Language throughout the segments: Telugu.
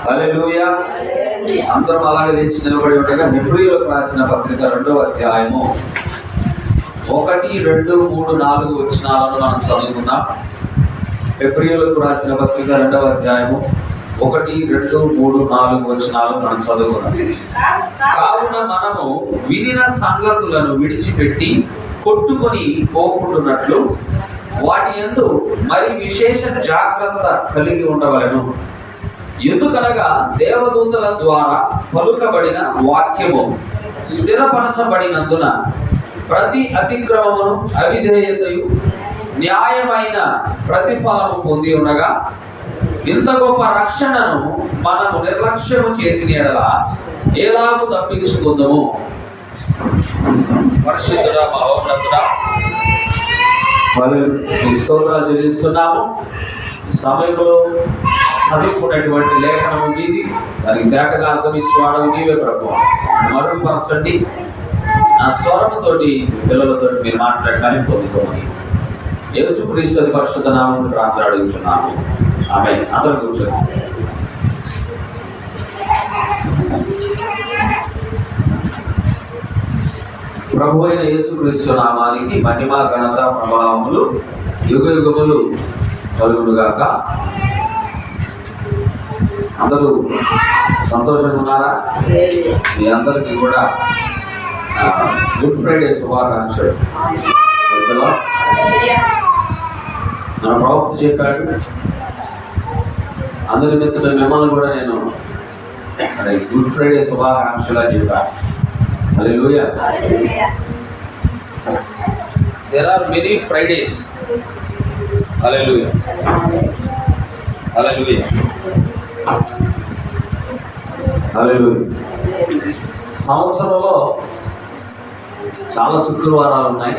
హల్లెలూయా. అందరం అలాగే లేచి నిలబడి ఉండగా హెబ్రీయులకు రాసిన పత్రిక 2వ అధ్యాయము 1, 2, 3, 4 వచనాలను మనం చదువుకుందాం. హెబ్రీయులకు రాసిన పత్రిక 2వ అధ్యాయము 1, 2, 3, 4 వచనాలు మనం చదువుకుందాం. కావున మనము వినిన సంగతులను విడిచిపెట్టి కొట్టుకొని పోకుంటున్నట్లు వాటి యందు మరి విశేష జాగ్రత్త కలిగి ఉండవలెను. ఎందుకనగా దేవదూతల ద్వారా పలుకబడిన వాక్యము స్థిరపరచబడినందున ప్రతి అతిక్రమమును అవిధేయతయు న్యాయమైన ప్రతిఫలము పొంది ఉండగా ఇంత గొప్ప రక్షణను మనము నిర్లక్ష్యము చేసిన యెడల ఎలాగూ తప్పించుకుందాము. పరిశుద్ధుడా, మహోన్నతుడా, స్తోత్రాలు చెల్లిస్తున్నాము. ఈ సమయంలో చదువుకున్నటువంటి లేఖనము మీది, దానికి తేటగా అర్థం ఇచ్చేవాడు నీవే ప్రభువా. మరుగుపరచండి. నా స్వరముతోటి పిల్లలతో మీరు మాట్లాడటానికి పొందుకోమని యేసుక్రీస్తు పరిశుద్ధ నామమున ప్రార్థన అడుగుచున్నాము. ఆమేన్. అందరూ కూర్చోండి. ప్రభు అయిన యేసుక్రీస్తు నామానికి మహిమ, ఘనత, ప్రభావములు యుగ యుగములు కలుగునుగాక. అందరూ సంతోషంగా ఉన్నారా? మీ అందరికీ కూడా గుడ్ ఫ్రైడే శుభాకాంక్షలు. మన ప్రవక్త చెప్పాడు, అందరి మిత్రులు మిమ్మల్ని కూడా నేను గుడ్ ఫ్రైడే శుభాకాంక్షలు అని చెప్పాను. హల్లెలూయా. There are many Fridays. Hallelujah. Hallelujah. Hallelujah. సంవత్సరంలో చాలా శుక్రవారాలు ఉన్నాయి.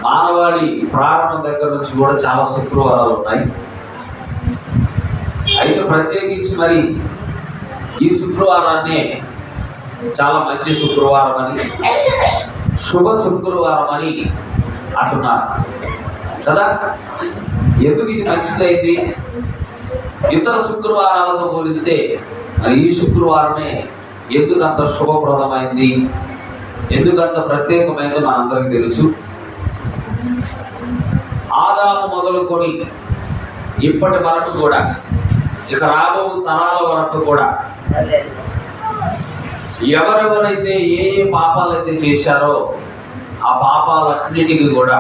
మానవాళి ప్రారంభం దగ్గర నుంచి కూడా చాలా శుక్రవారాలు ఉన్నాయి. అయితే ప్రత్యేకించి మరి ఈ శుక్రవారాన్ని చాలా మంచి శుక్రవారం అని, శుభ శుక్రవారం అని అంటున్నారు కదా. ఎందుకు ఇది మంచిదైంది? ఇతర శుక్రవారాలతో పోలిస్తే మరి ఈ శుక్రవారమే ఎందుకంత శుభప్రదమైంది, ఎందుకంత ప్రత్యేకమైందో మనందరికీ తెలుసు. ఆదాము మొదలుకొని ఇప్పటి వరకు కూడా, ఇక రాబో తరాల వరకు కూడా ఎవరెవరైతే ఏ ఏ పాపాలైతే చేశారో ఆ పాపాలన్నిటికీ కూడా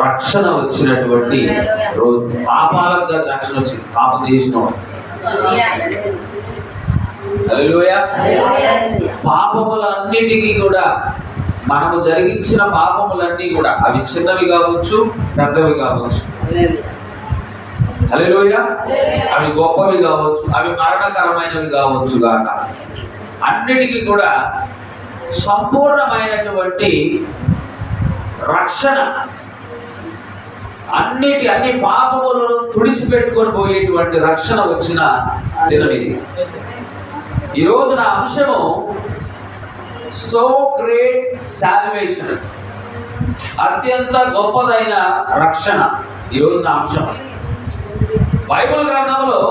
రక్షణ వచ్చినటువంటి రోజు. పాపాలకు రక్షణ వచ్చింది, పాపం చేసిన పాపములన్నిటికీ కూడా, మనము జరిగించిన పాపములన్నీ కూడా, అవి చిన్నవి కావచ్చు, పెద్దవి కావచ్చు, హల్లెలూయా, అవి గొప్పవి కావచ్చు, అవి మరణకరమైనవి కావచ్చు గాక, అన్నిటికీ కూడా సంపూర్ణమైనటువంటి రక్షణ, అన్ని పాపములను తుడిచిపెట్టుకొని పోయేటువంటి రక్షణ వచ్చిన దినం ఇది. ఈ రోజున అంశము సో గ్రేట్ సాల్వేషన్, అత్యంత గొప్పదైన రక్షణ ఈ రోజున అంశం. బైబిల్ గ్రంథంలో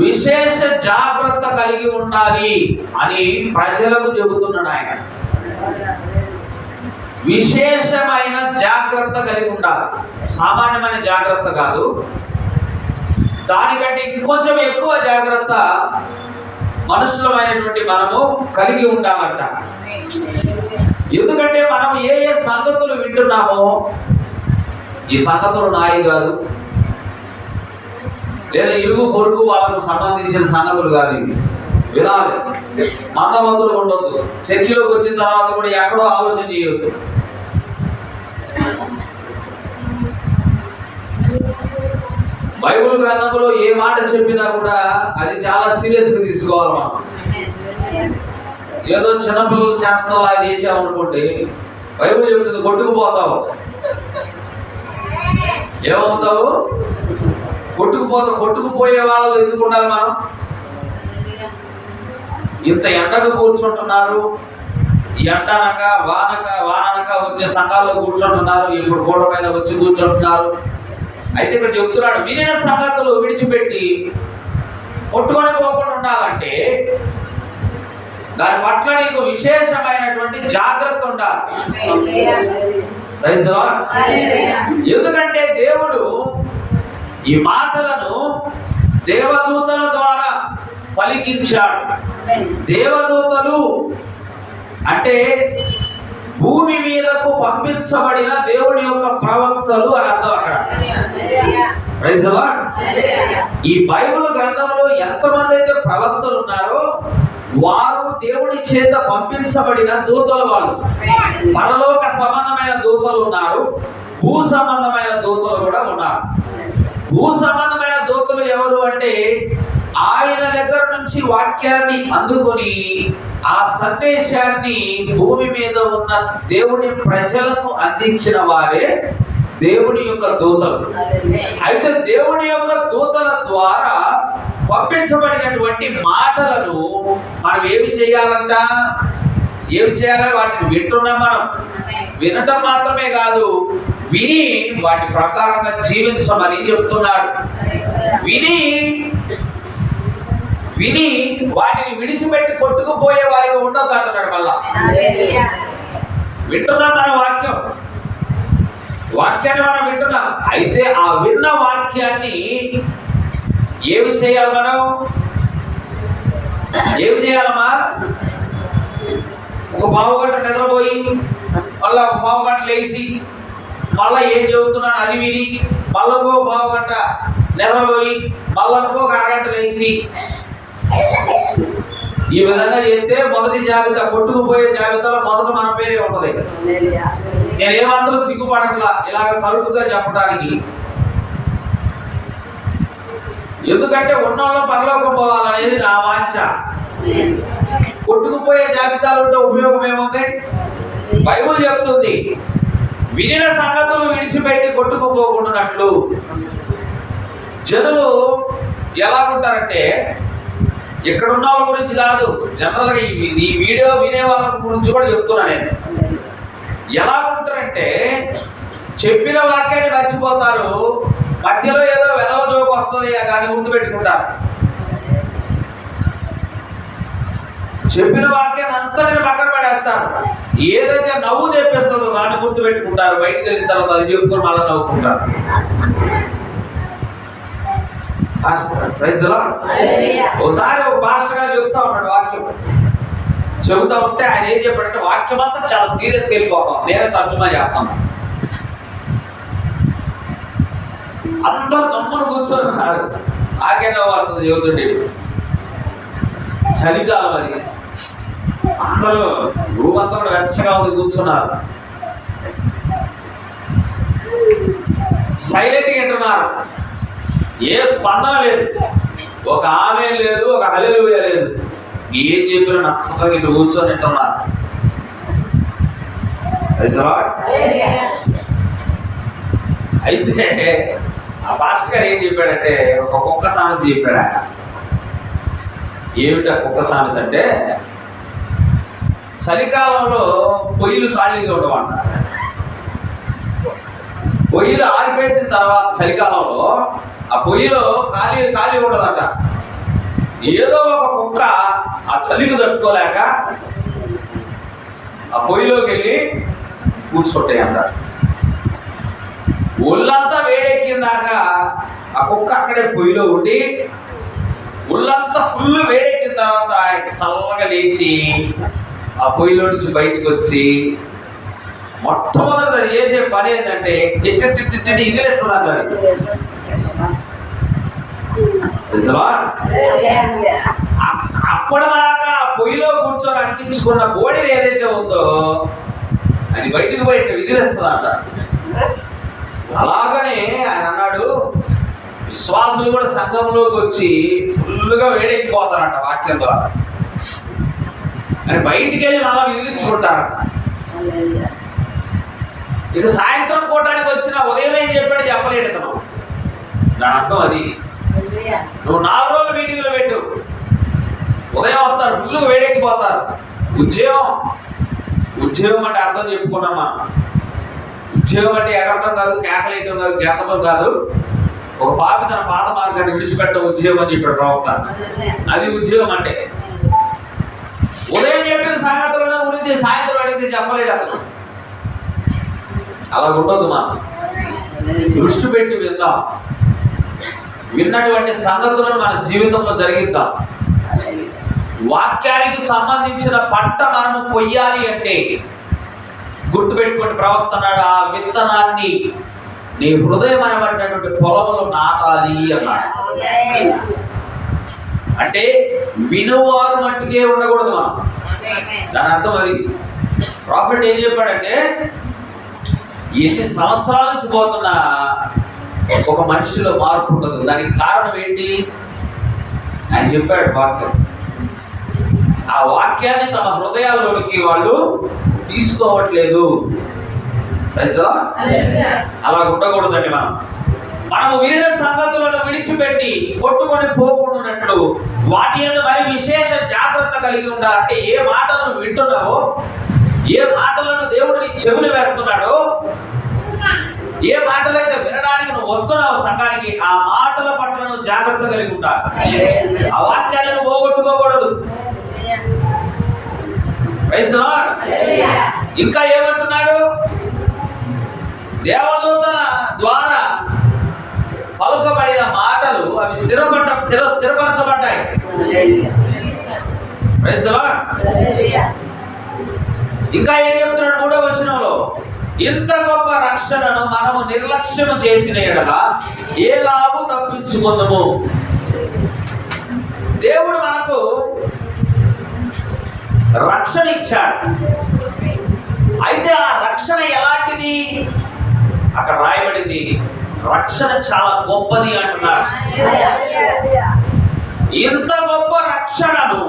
విశేష జాగ్రత్త కలిగి ఉండాలి అని ప్రజలకు చెబుతున్నాడు ఆయన. విశేషమైన జాగ్రత్త కలిగి ఉండాలి. సామాన్యమైన జాగ్రత్త కాదు, దానికంటే ఇంకొంచెం ఎక్కువ జాగ్రత్త మనుషులమైనటువంటి మనము కలిగి ఉండాలంట. ఎందుకంటే మనం ఏ ఏ సంగతులు వింటున్నామో, ఈ సంగతులు నాయి కాదు, లేదా ఇరుగు పొరుగు వాళ్ళకు సంబంధించిన సంగతులు కాదు. ఇవి వినాలి, మందమతులు ఉండొద్దు. చర్చిలోకి వచ్చిన తర్వాత కూడా ఎక్కడో ఆలోచన చేయొద్దు. బైబిల్ గ్రంథంలో ఏ మాట చెప్పినా కూడా అది చాలా సీరియస్గా తీసుకోవాలి. మనం ఏదో చిన్నపిల్లలు చేస్తాం అది చేసామనుకోండి, బైబిల్ చెప్తుంది కొట్టుకుపోతావు. ఏమవుతావు? కొట్టుకుపోతావు. కొట్టుకుపోయే వాళ్ళు ఎందుకు ఉండాలి? మనం ఇంత ఎండకు కూర్చుంటున్నారు, ఎండనక వాననక వచ్చే సంఘాల్లో కూర్చుంటున్నారు, ఇప్పుడు గోడ పైన వచ్చి కూర్చుంటున్నారు. అయితే ఇక్కడ చెప్తున్నాడు, వినిన సంగతులు విడిచిపెట్టి కొట్టుకొని పోకుండా ఉండాలంటే దాని పట్ల నీకు విశేషమైనటువంటి జాగ్రత్త ఉండాలి. ఎందుకంటే దేవుడు ఈ మాటలను దేవదూతల ద్వారా పలికించాడు. దేవదూతలు అంటే భూమి మీదకు పంపించబడిన దేవుని యొక్క ప్రవక్తలు అని అర్థం అక్కడ. Praise the lord. ఈ బైబిల్ గ్రంథంలో ఎంతమంది అయితే ప్రవక్తలు ఉన్నారో వారు దేవుని చేత పంపించబడిన దూతలు. వాళ్ళు పరలోక సంబంధమైన దూతలు ఉన్నారు, భూ సంబంధమైన దూతలు కూడా ఉన్నారు. భూ సంబంధమైన దూతలు ఎవరు అంటే ఆయన దగ్గర నుంచి వాక్యాన్ని అందుకొని ఆ సందేశాన్ని భూమి మీద ఉన్న దేవుని ప్రజలకు అందించిన వారే దేవుని యొక్క దూతలు. అయితే దేవుని యొక్క దూతల ద్వారా పంపించబడినటువంటి మాటలను మనం ఏమి చేయాలంట? ఏమి చేయాలి? వాటిని వింటున్నాం. మనం వినటం మాత్రమే కాదు, విని వాటి ప్రకారంగా జీవించమని చెప్తున్నాడు. విని వాటిని విడిచిపెట్టి కొట్టుకుపోయే వారిగా ఉండదు అంటున్నాడు. మళ్ళా వింటున్నాం మన వాక్యాన్ని మనం వింటున్నాం. అయితే ఆ విన్న వాక్యాన్ని ఏమి చేయాలి? మనం ఏమి చేయాలమ్మా? ఒక పావుగంట నిద్రపోయి మళ్ళా ఒక పావుగంట లేచి మళ్ళా ఏం చెబుతున్నాను అది విని మళ్ళీ ఒక పావుగంట నిద్రపోయి మళ్ళీ ఒక అరగంట లేచి ఈ విధంగా చేస్తే మొదటి జాబితా, కొట్టుకుపోయే జాబితాలో మొదట మన పేరే ఉంటది. నేనేమాత్రం సిగ్గుపడట్లా ఇలాగ కరుకుగా చెప్పడానికి. ఎందుకంటే ఉన్నోళ్ళం పరలోకం పోవాలనేది నా వాంఛ. కొట్టుకుపోయే జాబితాలు ఉంటే ఉపయోగం ఏముంది? బైబిల్ చెప్తుంది, వినిన సంగతులు విడిచిపెట్టి కొట్టుకుపోకుండానట్లు. జనులు ఎలా ఉంటారంటే, ఇక్కడ ఉన్న వాళ్ళ గురించి కాదు, జనరల్గా ఈ వీడియో వినే వాళ్ళ గురించి కూడా చెప్తున్నా నేను. ఎలా ఉంటారంటే చెప్పిన వాక్యాన్ని మర్చిపోతారు, మధ్యలో ఏదో వెధవ జోకు వస్తుంది దాన్ని ముందు పెట్టుకుంటారు. చెప్పిన వాక్యాన్ని అంతటిని పక్కన పడేస్తారు. ఏదైతే నవ్వు తెప్పిస్తుందో దాన్ని గుర్తు పెట్టుకుంటారు. బయటికి వెళ్ళిన తర్వాత అది చెప్పుకొని మళ్ళీ నవ్వుకుంటారు. ఒకసారి ఒక పాస్టర్ గారు చెప్తా ఉన్నాడు వాక్యం. చెబుతా ఉంటే ఆయన ఏం చెప్పాడంటే, వాక్యం అంతా చాలా సీరియస్గా వెళ్ళిపోతాం, నేనే తర్జుమా చేస్తాను. అందరూ గమ్మున కూర్చొని ఉన్నారు. ఆకేనా వస్తుంది యోధుడి, చలికాలం అది. అందరూ రూమ్ అంతా కూడా వెచ్చగా ఉంది, కూర్చున్నారు, సైలెంట్గా వింటున్నారు. ఏ స్పందన లేదు, ఒక ఆమె లేదు, ఒక హల్లెలూయా లేదు. ఏం చెప్పినా నచ్చటం ఇటు కూర్చొని వింటున్నారు. అయితే ఆ పాస్టర్ గారు ఏం చెప్పాడంటే, ఒక కుక్క సామెత చెప్పాడు. ఏమిటా కుక్క సామెత అంటే, చలికాలంలో పొయ్యిలు ఖాళీగా ఉండవంట. పొయ్యిలు ఆరిపేసిన తర్వాత చలికాలంలో ఆ పొయ్యిలో ఖాళీ ఉండదట. ఏదో ఒక కుక్క ఆ చలికి తట్టుకోలేక ఆ పొయ్యిలోకి వెళ్ళి కూర్చుంటాయంట. ఒళ్ళంతా వేడెక్కిందాక ఆ కుక్క అక్కడే పొయ్యిలో ఉండి, ఒళ్ళంతా ఫుల్ వేడెక్కిన తర్వాత చల్లగా లేచి ఆ పొయ్యిలో నుంచి బయటకు వచ్చి మొట్టమొదటి అది చేసే పని ఏంటంటే ఇదిలేస్తుంది అంటారు. అప్పటిదాకా పొయ్యిలో కూర్చొని అంటించుకున్న బోడిది ఏదైతే ఉందో అది బయటకు బయట విదిలేస్తుంది అంట. అలాగనే ఆయన అన్నాడు, విశ్వాసులు కూడా సంఘంలోకి వచ్చి ఫుల్గా వేడెక్కిపోతారంట వాక్యం ద్వారా. అని బయటికి వెళ్ళి మళ్ళా విదిలించుకుంటారంట. ఇక సాయంత్రం కూటానికి వచ్చిన ఉదయం ఏం చెప్పాడు చెప్పలేడు ఇతను. దాని అర్థం అది, నువ్వు 4 రోజులు మీటింగ్లు పెట్టు, ఉదయం వస్తారు ఫుల్గా వేడెక్కిపోతారు. ఉద్యోగం అంటే అర్థం చెప్పుకున్నామా? ఉద్యోగం అంటే ఎగరటం కాదు, కేకలేయటం కాదు, గేతడం కాదు. ఒక పాపి తన పాత మార్గాన్ని విడిచిపెట్టడం ఉద్యోగం అని చెప్పాడు ప్రవక్త. అది ఉద్యోగం అంటే. ఉదయం చెప్పిన సంగతుల గురించి సాయంత్రం అడిగితే చెప్పలేడు అతను. అలా ఉండొద్దు. మనం దృష్టి పెట్టి విందాం, విన్నటువంటి సంగతులను మన జీవితంలో జరిగిద్దాం. వాక్యానికి సంబంధించిన పంట మనము కొయ్యాలి అంటే గుర్తుపెట్టుకోండి, ప్రవక్త అన్నాడు, ఆ విత్తనాన్ని నీ హృదయం అనబడినటువంటి పొలంలో నాటాలి అన్నాడు. అంటే వినువారు మట్టుకే ఉండకూడదు మనం. దాని అర్థం అది. ప్రాఫిట్ ఏం చెప్పాడంటే, ఎన్ని సంవత్సరాల నుంచి పోతున్నా ఒక మనిషిలో మార్పు ఉండదు. దానికి కారణం ఏంటి? ఆయన చెప్పాడు వాక్యం. ఆ వాక్యాన్ని తమ హృదయాల్లోనికి వాళ్ళు తీసుకోవట్లేదు. అలా ఉండకూడదండి. మనము వినే సంగతులను విడిచిపెట్టి కొట్టుకొని పోకుండాన్నట్లు వాటి మీద మరి విశేష జాగ్రత్త కలిగి ఉండాలి. అంటే ఏ మాటలను వింటున్నావో, ఏ మాటలను దేవుడు నీ చెవులు వేస్తున్నాడో, ఏ మాటలైతే వినడానికి నువ్వు వస్తున్నావు సంఘానికి, ఆ మాటల పట్ల నువ్వు జాగ్రత్త కలిగి ఉండాలి. ఆ వాక్యాలను పోగొట్టుకోకూడదు. ఇంకా ఏమంటున్నాడు? దేవదూతల ద్వారా పలుకబడిన మాటలు అవి స్థిరపరచబడ్డాయి. ఇంకా ఏం చెప్తున్నాడు 3వ వచనంలో? ఇంత గొప్ప రక్షణను మనము నిర్లక్ష్యం చేసిన ఎడల ఏ లాభం తప్పించుకుందాము. దేవుడు మనకు రక్షణ ఇచ్చాడు. అయితే ఆ రక్షణ ఎలాంటిది? అక్కడ రాయబడింది, రక్షణ చాలా గొప్పది అంటున్నాడు. ఇంత గొప్ప రక్షణను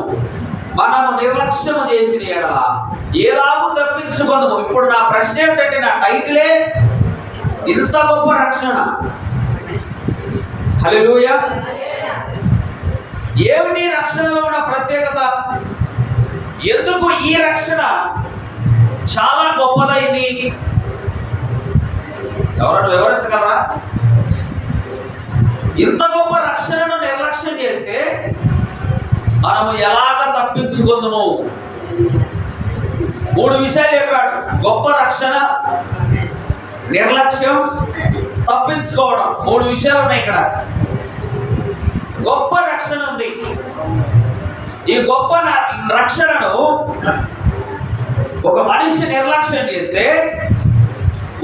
మనము నిర్లక్ష్యం చేసిన ఎడల ఏ లాభం తప్పించుకుందాము. ఇప్పుడు నా ప్రశ్న ఏమిటంటే, నా టైటిలే ఇంత గొప్ప రక్షణ. హల్లెలూయా. ఏమిటి రక్షణలో ఉన్న ప్రత్యేకత? ఎందుకు ఈ రక్షణ చాలా గొప్పదైంది? ఎవరైనా వివరించగలరా? ఇంత గొప్ప రక్షణను నిర్లక్ష్యం చేస్తే మనము ఎలాగ తప్పించుకుందాము? 3 విషయాలు చెప్పాడు. గొప్ప రక్షణ, నిర్లక్ష్యం, తప్పించుకోవడం. 3 విషయాలు ఉన్నాయి ఇక్కడ. గొప్ప రక్షణ ఉంది. ఈ గొప్ప రక్షణను ఒక మనిషి నిర్లక్ష్యం చేస్తే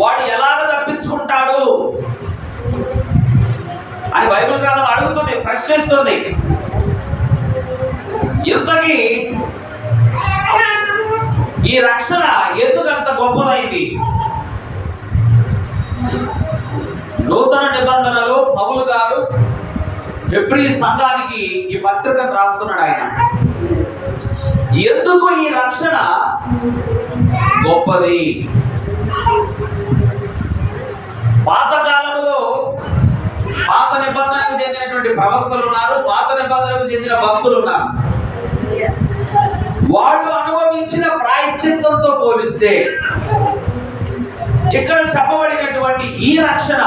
వాడు ఎలాగ తప్పించుకుంటాడు అని బైబిల్ గ్రంథం అడుగుతుంది, ప్రశ్నిస్తుంది. ఇంతకీ ఈ రక్షణ ఎందుకంత గొప్పదైంది? నూతన నిబంధనలో పౌలు గారు హెబ్రీ సంఘానికి ఈ పత్రికను రాస్తున్నాడు. ఆయన ఎందుకు ఈ రక్షణ గొప్పది? పాతకాలంలో పాత నిబంధనకు చెందినటువంటి ప్రవక్తలు ఉన్నారు, పాత నిబంధనకు చెందిన భక్తులు ఉన్నారు. వాళ్ళు అనుభవించిన ప్రాయశ్చిత్తంతో పోలిస్తే ఇక్కడ చెప్పబడినటువంటి ఈ రక్షణ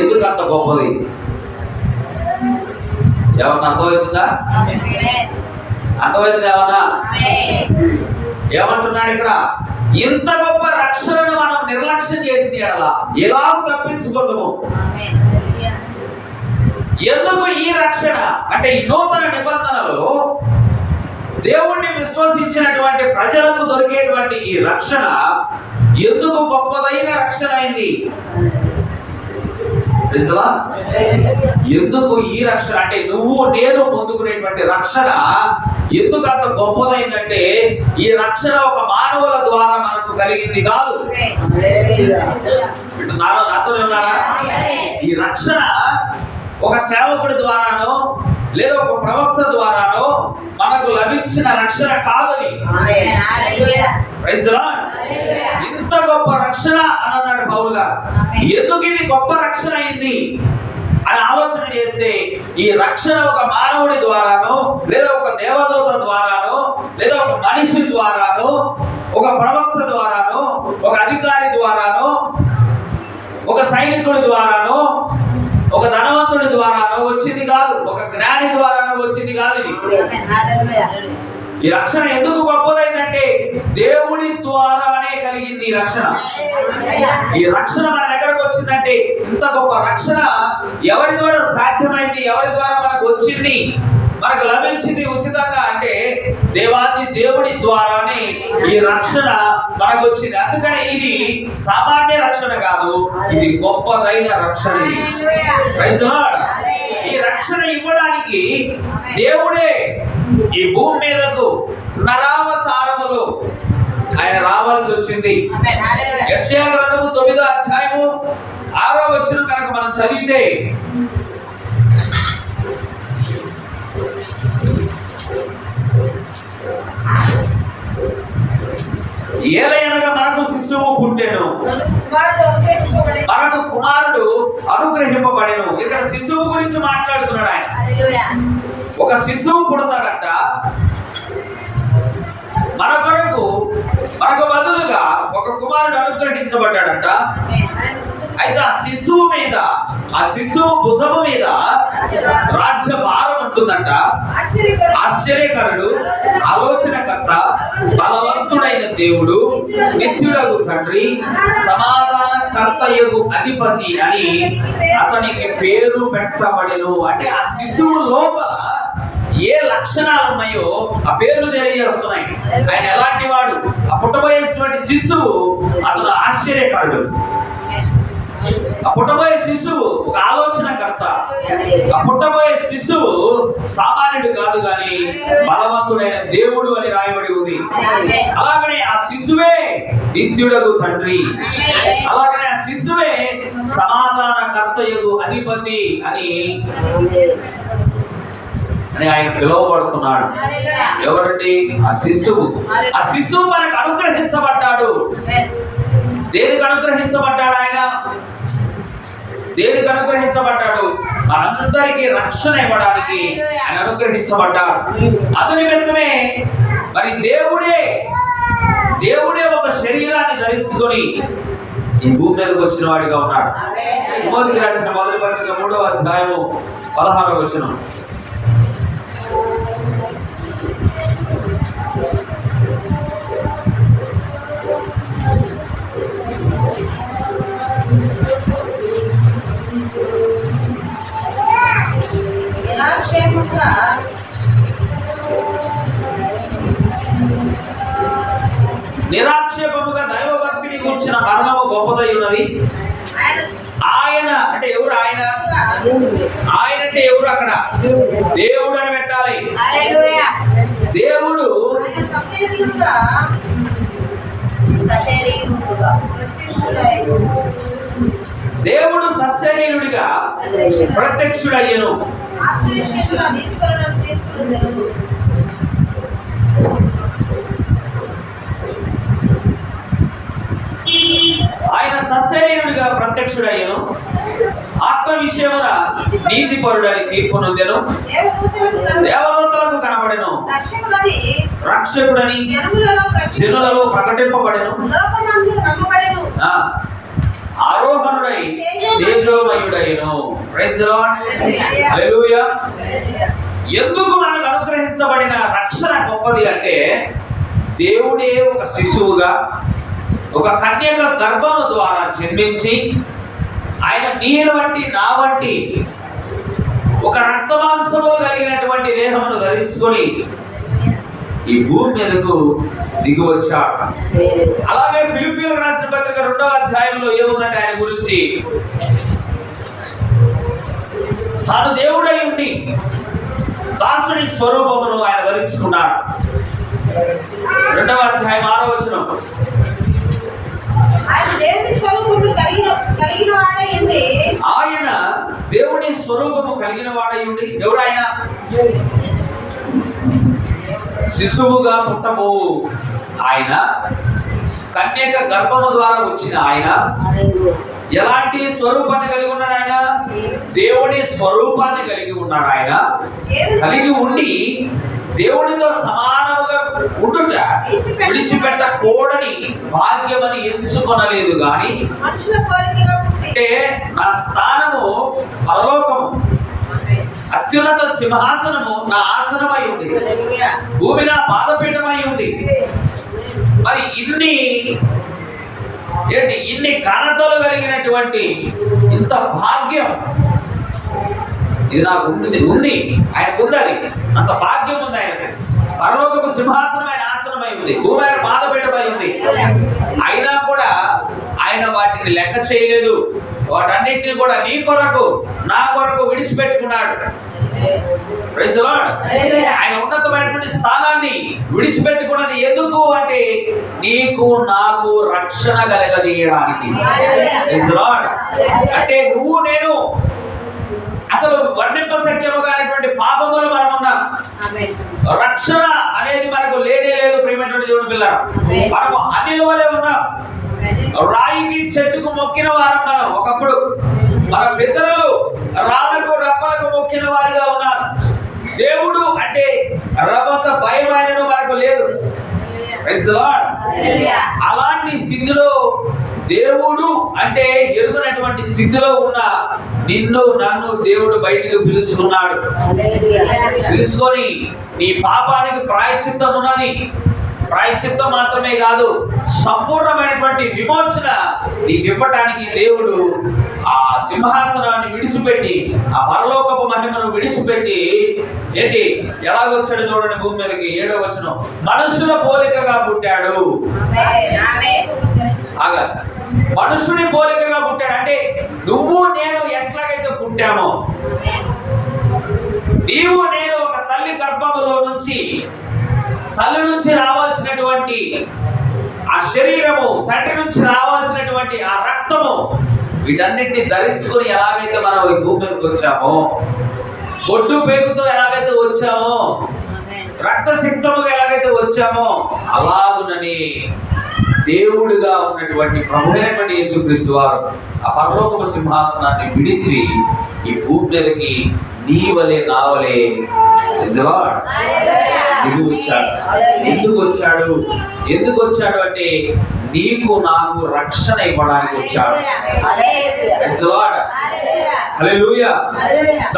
ఎందుకు అంత గొప్పది? ఏమన్నా అర్థమవుతుందా? అర్థమైంది ఏమన్నా? ఏమంటున్నాడు ఇక్కడ? ఇంత గొప్ప రక్షణను మనం నిర్లక్ష్యం చేసిన ఎడల ఎలాగ తప్పించుకుందాము? ఎందుకు ఈ రక్షణ అంటే, ఈ నూతన నిబంధనలో దేవుణ్ణి విశ్వసించినటువంటి ప్రజలకు దొరికేటువంటి ఈ రక్షణ ఎందుకు గొప్పదైన రక్షణ అయింది? ఎందుకు ఈ రక్షణ అంటే, నువ్వు నేను పొందుకునేటువంటి రక్షణ ఎందుకు అంత గొప్పదైందంటే, ఈ రక్షణ ఒక మానవుల ద్వారా మనకు కలిగింది కాదు. నాతోనే ఉన్నారా? ఈ రక్షణ ఒక సేవకుడి ద్వారానో లేదా ఒక ప్రవక్త ద్వారానో మనకు లభించిన రక్షణ కాదని. ఇంత గొప్ప రక్షణ అని అన్నాడు పౌలు గారు. ఎందుకు ఇది గొప్ప రక్షణ అయింది అని ఆలోచన చేస్తే, ఈ రక్షణ ఒక మానవుడి ద్వారానో లేదా ఒక దేవదూత ద్వారానో లేదా ఒక మనిషి ద్వారానో ఒక ప్రవక్త ద్వారానో ఒక అధికారి ద్వారానో సైనికుడి ద్వారానో ఒక ధనవంతుడి ద్వారానో వచ్చింది కాదు, ఒక జ్ఞాని ద్వారానో వచ్చింది కాదు. ఇది ఈ రక్షణ ఎందుకు గొప్పదైందంటే దేవుడి ద్వారానే కలిగింది ఈ రక్షణ. ఈ రక్షణ మన దగ్గరకు వచ్చిందంటే ఇంత గొప్ప రక్షణ ఎవరి ద్వారా సాధ్యమైంది, ఎవరి ద్వారా మనకు వచ్చింది, మనకు లభించింది ఉచితంగా అంటే దేవుడి ద్వారానే ఈ రక్షణ మనకు వచ్చింది. అందుకని ఇది సామాన్య రక్షణ కాదు, ఇది గొప్పదైన రక్షణ. Praise the lord. ఈ రక్షణ ఇవ్వడానికి దేవుడే ఈ భూమి మీదకు నరావతారములో ఆయన రావాల్సి వచ్చింది. యెషయా గ్రంథము 9వ అధ్యాయము 6వ వచనం కనుక మనం చదివితే, ఏలయనగా మనకు శిశువు పుట్టెను, మనకు కుమారుడు అనుగ్రహింపబడెను. ఇక్కడ శిశువు గురించి మాట్లాడుతున్నాడు ఆయన. ఒక శిశువు పుడతాడట మన కొరకు, మనకు బదులుగా ఒక కుమారుడు అనుగ్రహించబడ్డాడట. అయితే ఆ శిశువు మీద, ఆ శిశువు భుజము మీద రాజ్య భారం ఉంటుందంట. ఆశ్చర్యకరుడు, ఆలోచనకర్త, బలవంతుడైన దేవుడు, నిత్యుడగు తండ్రి, సమాధానకర్తయగు అధిపతి అని అతనికి పేరు పెట్టబడెను. అంటే ఆ శిశువు లోపల ఏ లక్షణాలు ఉన్నాయో ఆ పేర్లు తెలియజేస్తున్నాయి. ఆయన ఎలాంటి వాడు? ఆ పుట్టబోయేటువంటి శిశువు అతను ఆశ్చర్యకరుడు. ఆ పుట్టబోయే శిశువు ఒక ఆలోచనకర్త. ఆ పుట్టబోయే శిశువు సామాన్యుడు కాదు గాని బలవంతుడైన దేవుడు అని రాయబడి ఉంది. అలాగనే ఆ శిశువే నిత్యుడగు తండ్రి, అలాగనే ఆ శిశువే సమాధానకర్తయగు అధిపతి అని ఆయన పిలువబడుతున్నాడు. ఎవరండి? ఆ శిశువు. ఆ శిశువు మనకు అనుగ్రహించబడ్డాడు. దేనికి అనుగ్రహించబడ్డాడు ఆయన? దేనికి అనుగ్రహించబడ్డాడు? మనందరికీ రక్షణ ఇవ్వడానికి ఆయన అనుగ్రహించబడ్డాడు. అందు నిమిత్తమే మరి దేవుడే ఒక శరీరాన్ని ధరించుకొని ఈ భూమి మీదకి వచ్చిన వాడిగా ఉన్నాడు. తిమోతికి రాసిన మొదటి పత్రిక 3వ అధ్యాయము 16వ వచనం. నిరాక్షేపముగా దైవభక్తిని కూర్చిన మరణము గొప్పదై ఉన్నది. ఆయన అంటే ఎవరు? ఆయన అంటే ఎవరు? అక్కడ దేవుడు అని పెట్టాలి. దేవుడు సశరీరుడిగా ప్రత్యక్షుడయ్యను. ఆయన సశరీరుడిగా ప్రత్యక్షుడయ్యను, ఆత్మ విషయమున నీతిపరుడని తీర్పు నొందెను, దేవదూతలకు కనబడెను, రక్షకుడని జనులలో ప్రకటింపబడెను, ఆరోహణుడై తేజోమయుడైను. Praise the Lord. హల్లెలూయా. ఎందుకు మనకు అనుగ్రహించబడిన రక్షణ గొప్పది అంటే దేవుడే ఒక శిశువుగా ఒక కన్యక గర్భము ద్వారా జన్మించి ఆయన నీరు వంటి నా వంటి ఒక రక్తమాంసము కలిగినటువంటి దేహమును ధరించుకొని ఈ భూమి మీదకు దిగి వచ్చాడు. అలాగే ఫిలిప్పీయులకు రాసిన పత్రిక 2వ అధ్యాయంలో ఏముందంటే ఆయన గురించి, తాను దేవుడై ఉండి దాసుని స్వరూపమును ఆయన ధరించుకున్నాడు. 2వ అధ్యాయం 6వ వచనం. ఆయన దేవుని స్వరూపము కలిగిన వాడై ఉండి, ఎవరు ఆయన? శిశువుగా పుట్టబోవు ఆయన, కన్యక గర్భము ద్వారా వచ్చిన ఆయన ఎలాంటి స్వరూపాన్ని కలిగి ఉన్నాడు? ఆయన దేవుడి స్వరూపాన్ని కలిగి ఉన్నాడు. ఆయన కలిగి ఉండి దేవుడితో సమానముగా ఉండుట విడిచిపెట్టకూడని భాగ్యమని ఎంచుకొనలేదు గాని అంటే నా స్థానము పరలోకము, అత్యున్నత సింహాసనము నా ఆసనమై ఉంది, భూమి నా పాదపీఠమై ఉంది. మరి ఇన్ని ఘనతలు కలిగినటువంటి ఇంత భాగ్యం ఇది నాకు ఉంది. ఆయనకు ఉంది, అది అంత భాగ్యం ఉంది. ఆయన పరలోకపు సింహాసనం ఆయన ఆసనమై ఉంది, భూమి ఆయన పాదపీఠమై ఉంది. అయినా కూడా ఆయన వాటిని లెక్క చేయలేదు. వాటన్నిటిని కూడా నీ కొరకు నా కొరకు విడిచిపెట్టుకున్నాడు. Praise the lord. ఆయన ఉన్నతమైనటువంటి స్థానాన్ని విడిచిపెట్టుకున్నది ఎందుకు అంటే నీకు నాకు రక్షణ కలగజేయడానికి. Praise the lord. అంటే నువ్వు నేను అసలు వర్ణింపశక్యముగానటువంటి పాపములు మనం ఉన్నాం. రక్షణ అనేది మనకు లేనే లేదు. ప్రియమైనటువంటి దేవుని పిల్లరా, మనము అన్యుల వలె ఉన్నాం. రాయికి చెట్టుకు మొక్కిన వారం మనం. ఒకప్పుడు మన పితరులు రాళ్లకు రప్పలకు మొక్కిన వారిగా ఉన్నారు. దేవుడు అంటే రవ్వంత భయం ఆయనను మనకు లేదు. Praise the lord. అలాంటి స్థితిలో దేవుడు అంటే ఎరుగనటువంటి స్థితిలో ఉన్న నిన్ను నన్ను దేవుడు బయటికి పిలుచుకున్నాడు. పిలుచుకొని నీ పాపానికి ప్రాయశ్చిత్తం ఉన్నది. ప్రాయశ్చిత్తం మాత్రమే కాదు, సంపూర్ణమైనటువంటి విమోచన నీకు ఇవ్వటానికి దేవుడు ఆ సింహాసనాన్ని విడిచిపెట్టి, ఆ పరలోకపు మహిమను విడిచిపెట్టి ఏంటి ఎలాగొచ్చాడు చూడండి భూమి మీదకి. 7వ వచనం, మనుషుల పోలికగా పుట్టాడు. ఆగా, మనుషుని పోలికగా పుట్టాడు. అంటే నువ్వు నేను ఎట్లాగైతే పుట్టామో, నీవు నేను ఒక తల్లి గర్భములో నుంచి తల్లి నుంచి రావాల్సినటువంటి ఆ శరీరము, తండ్రి నుంచి రావాల్సినటువంటి ఆ రక్తము, వీటన్నిటిని ధరించుకొని ఎలాగైతే మనం ఈ భూమి మీదకి వచ్చామో, బొడ్డు పేగుతో ఎలాగైతే వచ్చామో, రక్తసిక్తముగా ఎలాగైతే వచ్చామో, అలాగునని దేవుడిగా ఉన్నటువంటి ప్రభువైనటువంటి యేసుక్రీస్తు వారు ఆ పరలోకపు సింహాసనాన్ని విడిచి ఈ భూమి మీదకి నీ వలె నా వలె వచ్చాడు. ఎందుకు వచ్చాడు అంటే నీకు నాకు రక్షణ ఇవ్వడానికి వచ్చాడు. హల్లెలూయా.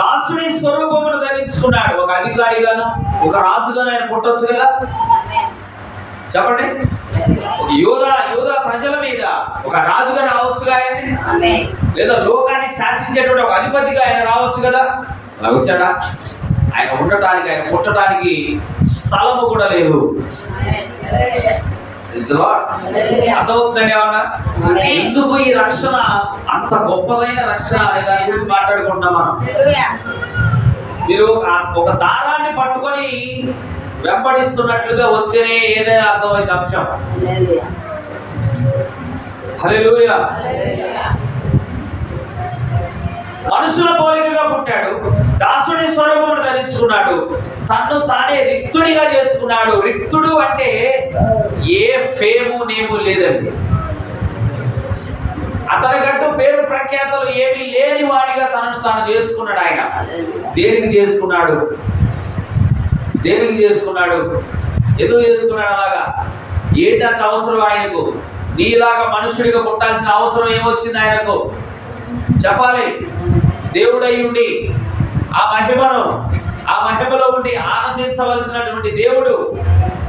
దాసుని స్వరూపమును ధరించుకున్నాడు. ఒక అధికారిగాను ఒక రాజుగాను ఆయన పుట్టొచ్చు కదా. చెప్పండి, యూదా ప్రజల మీద ఒక రాజుగా రావచ్చుగా ఆయన, లేదా లోకాన్ని శాసించేటువంటి ఒక అధిపతిగా ఆయన రావచ్చు కదా. అలా వచ్చాడా? ఆయన ఉండటానికి, ఆయన పుట్టడానికి స్థలము కూడా లేదు. అర్థమవుతుందండి ఏమన్నా? ఎందుకు ఈ రక్షణ అంత గొప్పదైన రక్షణ అనే దాని గురించి మాట్లాడుకుంటున్నాం మనం. మీరు ఒక దారాన్ని పట్టుకొని వెంబడిస్తున్నట్లుగా వస్తేనే ఏదైనా అర్థమైంది అంశం. హల్లెలూయా. మనుషుల పోలికగా పుట్టాడు, దాసుని స్వరూపమును ధరించుకున్నాడు, తన్ను తానే రిక్తుడిగా చేసుకున్నాడు. రిక్తుడు అంటే ఏ ఫేము నేము లేదండి. అతనికంటూ పేరు ప్రఖ్యాతలు ఏమీ లేని వాడిగా తనను తాను చేసుకున్నాడు. ఆయన దేనికి చేసుకున్నాడు? ఎందుకు చేసుకున్నాడు అలాగా? ఏంటంత అవసరం ఆయనకు? నీలాగా మనుషుడిగా పుట్టాల్సిన అవసరం ఏమొచ్చింది ఆయనకు? చెప్పాలి. దేవుడై ఉండి ఆ మహిమలో ఉండి ఆనందించవలసినటువంటి దేవుడు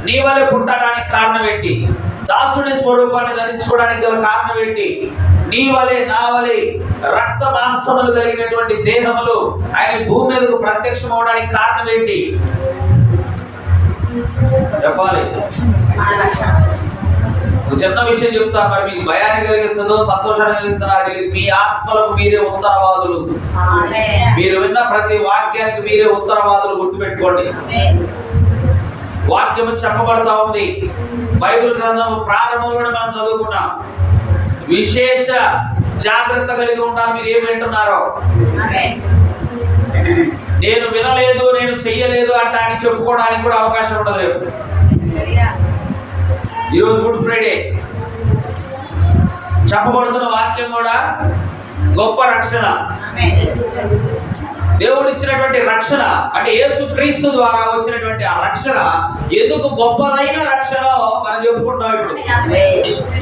నీ వలె పుట్టడానికి కారణం ఏంటి? దాసుని స్వరూపాన్ని ధరించుకోవడానికి గల కారణం ఏంటి? నీ వలె నా వలె రక్త మాంసములు కలిగినటువంటి దేహములు ఆయన భూమి మీదకు ప్రత్యక్షం అవడానికి కారణం ఏంటి? చెప్పాలి. చిన్న విషయం చెప్తా, మరి మీకు భయాన్ని కలిగిస్తుందో సంతోషాన్ని కలిగిస్తుందో అది మీ ఆత్మలకు మీరే ఉత్తరవాదులు. మీరు విన్న ప్రతి వాక్యానికి మీరే ఉత్తరవాదులు. గుర్తుపెట్టుకోండి. వాక్యము చెప్పబడతా ఉంది. బైబిల్ గ్రంథం ప్రారంభంలో మనం చదువుకున్నాం. విశేష జాగ్రత్త కలిగి ఉండాలి. మీరు ఏం వింటున్నారో, నేను వినలేదు, నేను చెయ్యలేదు అని చెప్పుకోవడానికి కూడా అవకాశం ఉండదు. రేపు ఈరోజు గుడ్ ఫ్రైడే. చెప్పబడుతున్న వాక్యం కూడా గొప్ప రక్షణ. దేవుడు ఇచ్చినటువంటి రక్షణ అంటే యేసు క్రీస్తు ద్వారా వచ్చినటువంటి ఆ రక్షణ ఎందుకు గొప్పదైన రక్షణ మనం చెప్పుకుంటాం ఇప్పుడు.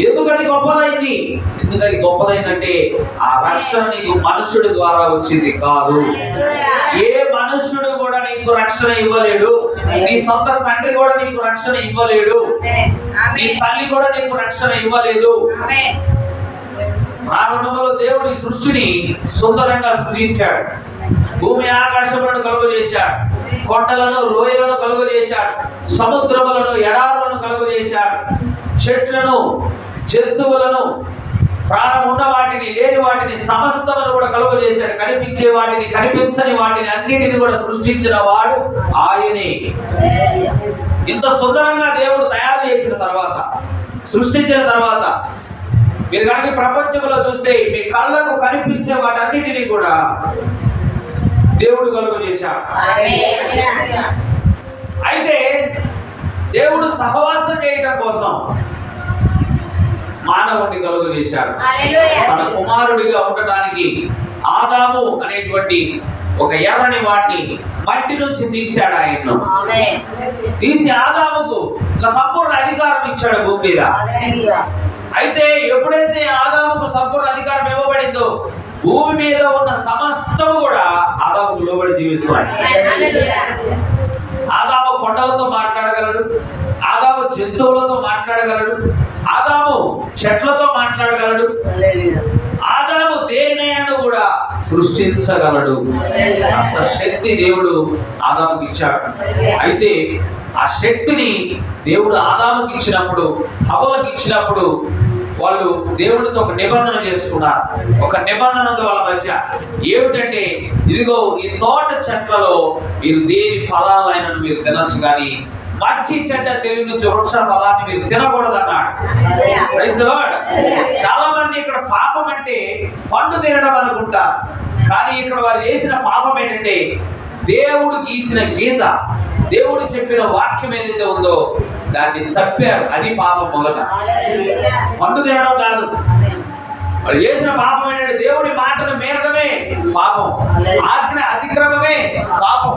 ఎందుకని గొప్పదైంది? ఎందుకని గొప్పదైందంటే ఆ రక్షణ నీకు మనుష్యుడి ద్వారా వచ్చింది కాదు. ఏ మనుష్యుడు కూడా నీకు రక్షణ ఇవ్వలేడు. నీ సొంత తండ్రి కూడా నీకు రక్షణ ఇవ్వలేడు. నీ తల్లి కూడా నీకు రక్షణ ఇవ్వలేదు. ప్రారంభంలో దేవుడు ఈ సృష్టిని సుందరంగా సృజించాడు. భూమి ఆకాశములను కలుగజేశాడు, కొండలను లోయలను కలుగజేశాడు, సముద్రములను ఎడారులను కలుగజేశాడు, చెట్లను జంతువులను ప్రాణం ఉన్న వాటిని లేని వాటిని సమస్తమును కూడా కలుగజేశాడు. కనిపించే వాటిని కనిపించని వాటిని అన్నిటిని కూడా సృష్టించిన వాడు ఆయనే. ఇంత సుందరంగా దేవుడు తయారు చేసిన తర్వాత, సృష్టించిన తర్వాత మీరు కనుక ప్రపంచంలో చూస్తే మీ కళ్ళకు కనిపించే వాటన్నిటినీ కూడా దేవుడు కలుగజేశాడు. అయితే దేవుడు సహవాసం చేయడం కోసం మానవుడిని కలుగజేశాడు. తన కుమారుడిగా ఉండటానికి ఆదాము అనేటువంటి ఒక ఎర్రని వాడిని మట్టి నుంచి తీశాడు. ఆయన్ను తీసి ఆదాముకు ఒక సంపూర్ణ అధికారం ఇచ్చాడు భూమి మీద. అయితే ఎప్పుడైతే ఆదాముకు సంపూర్ణ అధికారం ఇవ్వబడిందో భూమి మీద ఉన్న సమస్తము కూడా ఆదాముకు లోబడి జీవిస్తున్నాడు. ఆదాము కొండలతో మాట్లాడగలడు, ఆదాము జంతువులతో మాట్లాడగలడు, ఆదాము చెట్లతో మాట్లాడగలడు, ఆదాము దేనినైనా కూడా సృష్టించగలడు. అంత శక్తి దేవుడు ఆదాముకి ఇచ్చాడు. అయితే ఆ శక్తిని దేవుడు ఆదాముకి ఇచ్చినప్పుడు, హవ్వకి ఇచ్చినప్పుడు వాళ్ళు దేవుడితో ఒక నిబంధన చేసుకున్నారు. ఒక నిబంధన వాళ్ళ మధ్య ఏమిటంటే, ఇదిగో ఈ తోట చెట్లలో మీరు దేని ఫలాలైనను మీరు తినచ్చు, కానీ మంచి చెడ్డ తెలివి నుంచి వృక్ష ఫలాన్ని మీరు తినకూడదన్నాడు. చాలా మంది ఇక్కడ పాపం అంటే పండు తినడం అనుకుంటారు, కానీ ఇక్కడ వారు చేసిన పాపం ఏంటంటే దేవుడు గీసిన గీత, దేవుడు చెప్పిన వాక్యం ఏదైతే ఉందో దాన్ని తప్పారు. అది పాపం. మొదట పండు తినడం కాదు, వాళ్ళు చేసిన పాపం ఏంటంటే దేవుడి మాటను మేరడమే పాపం, ఆజ్ఞ అతిక్రమమే పాపం.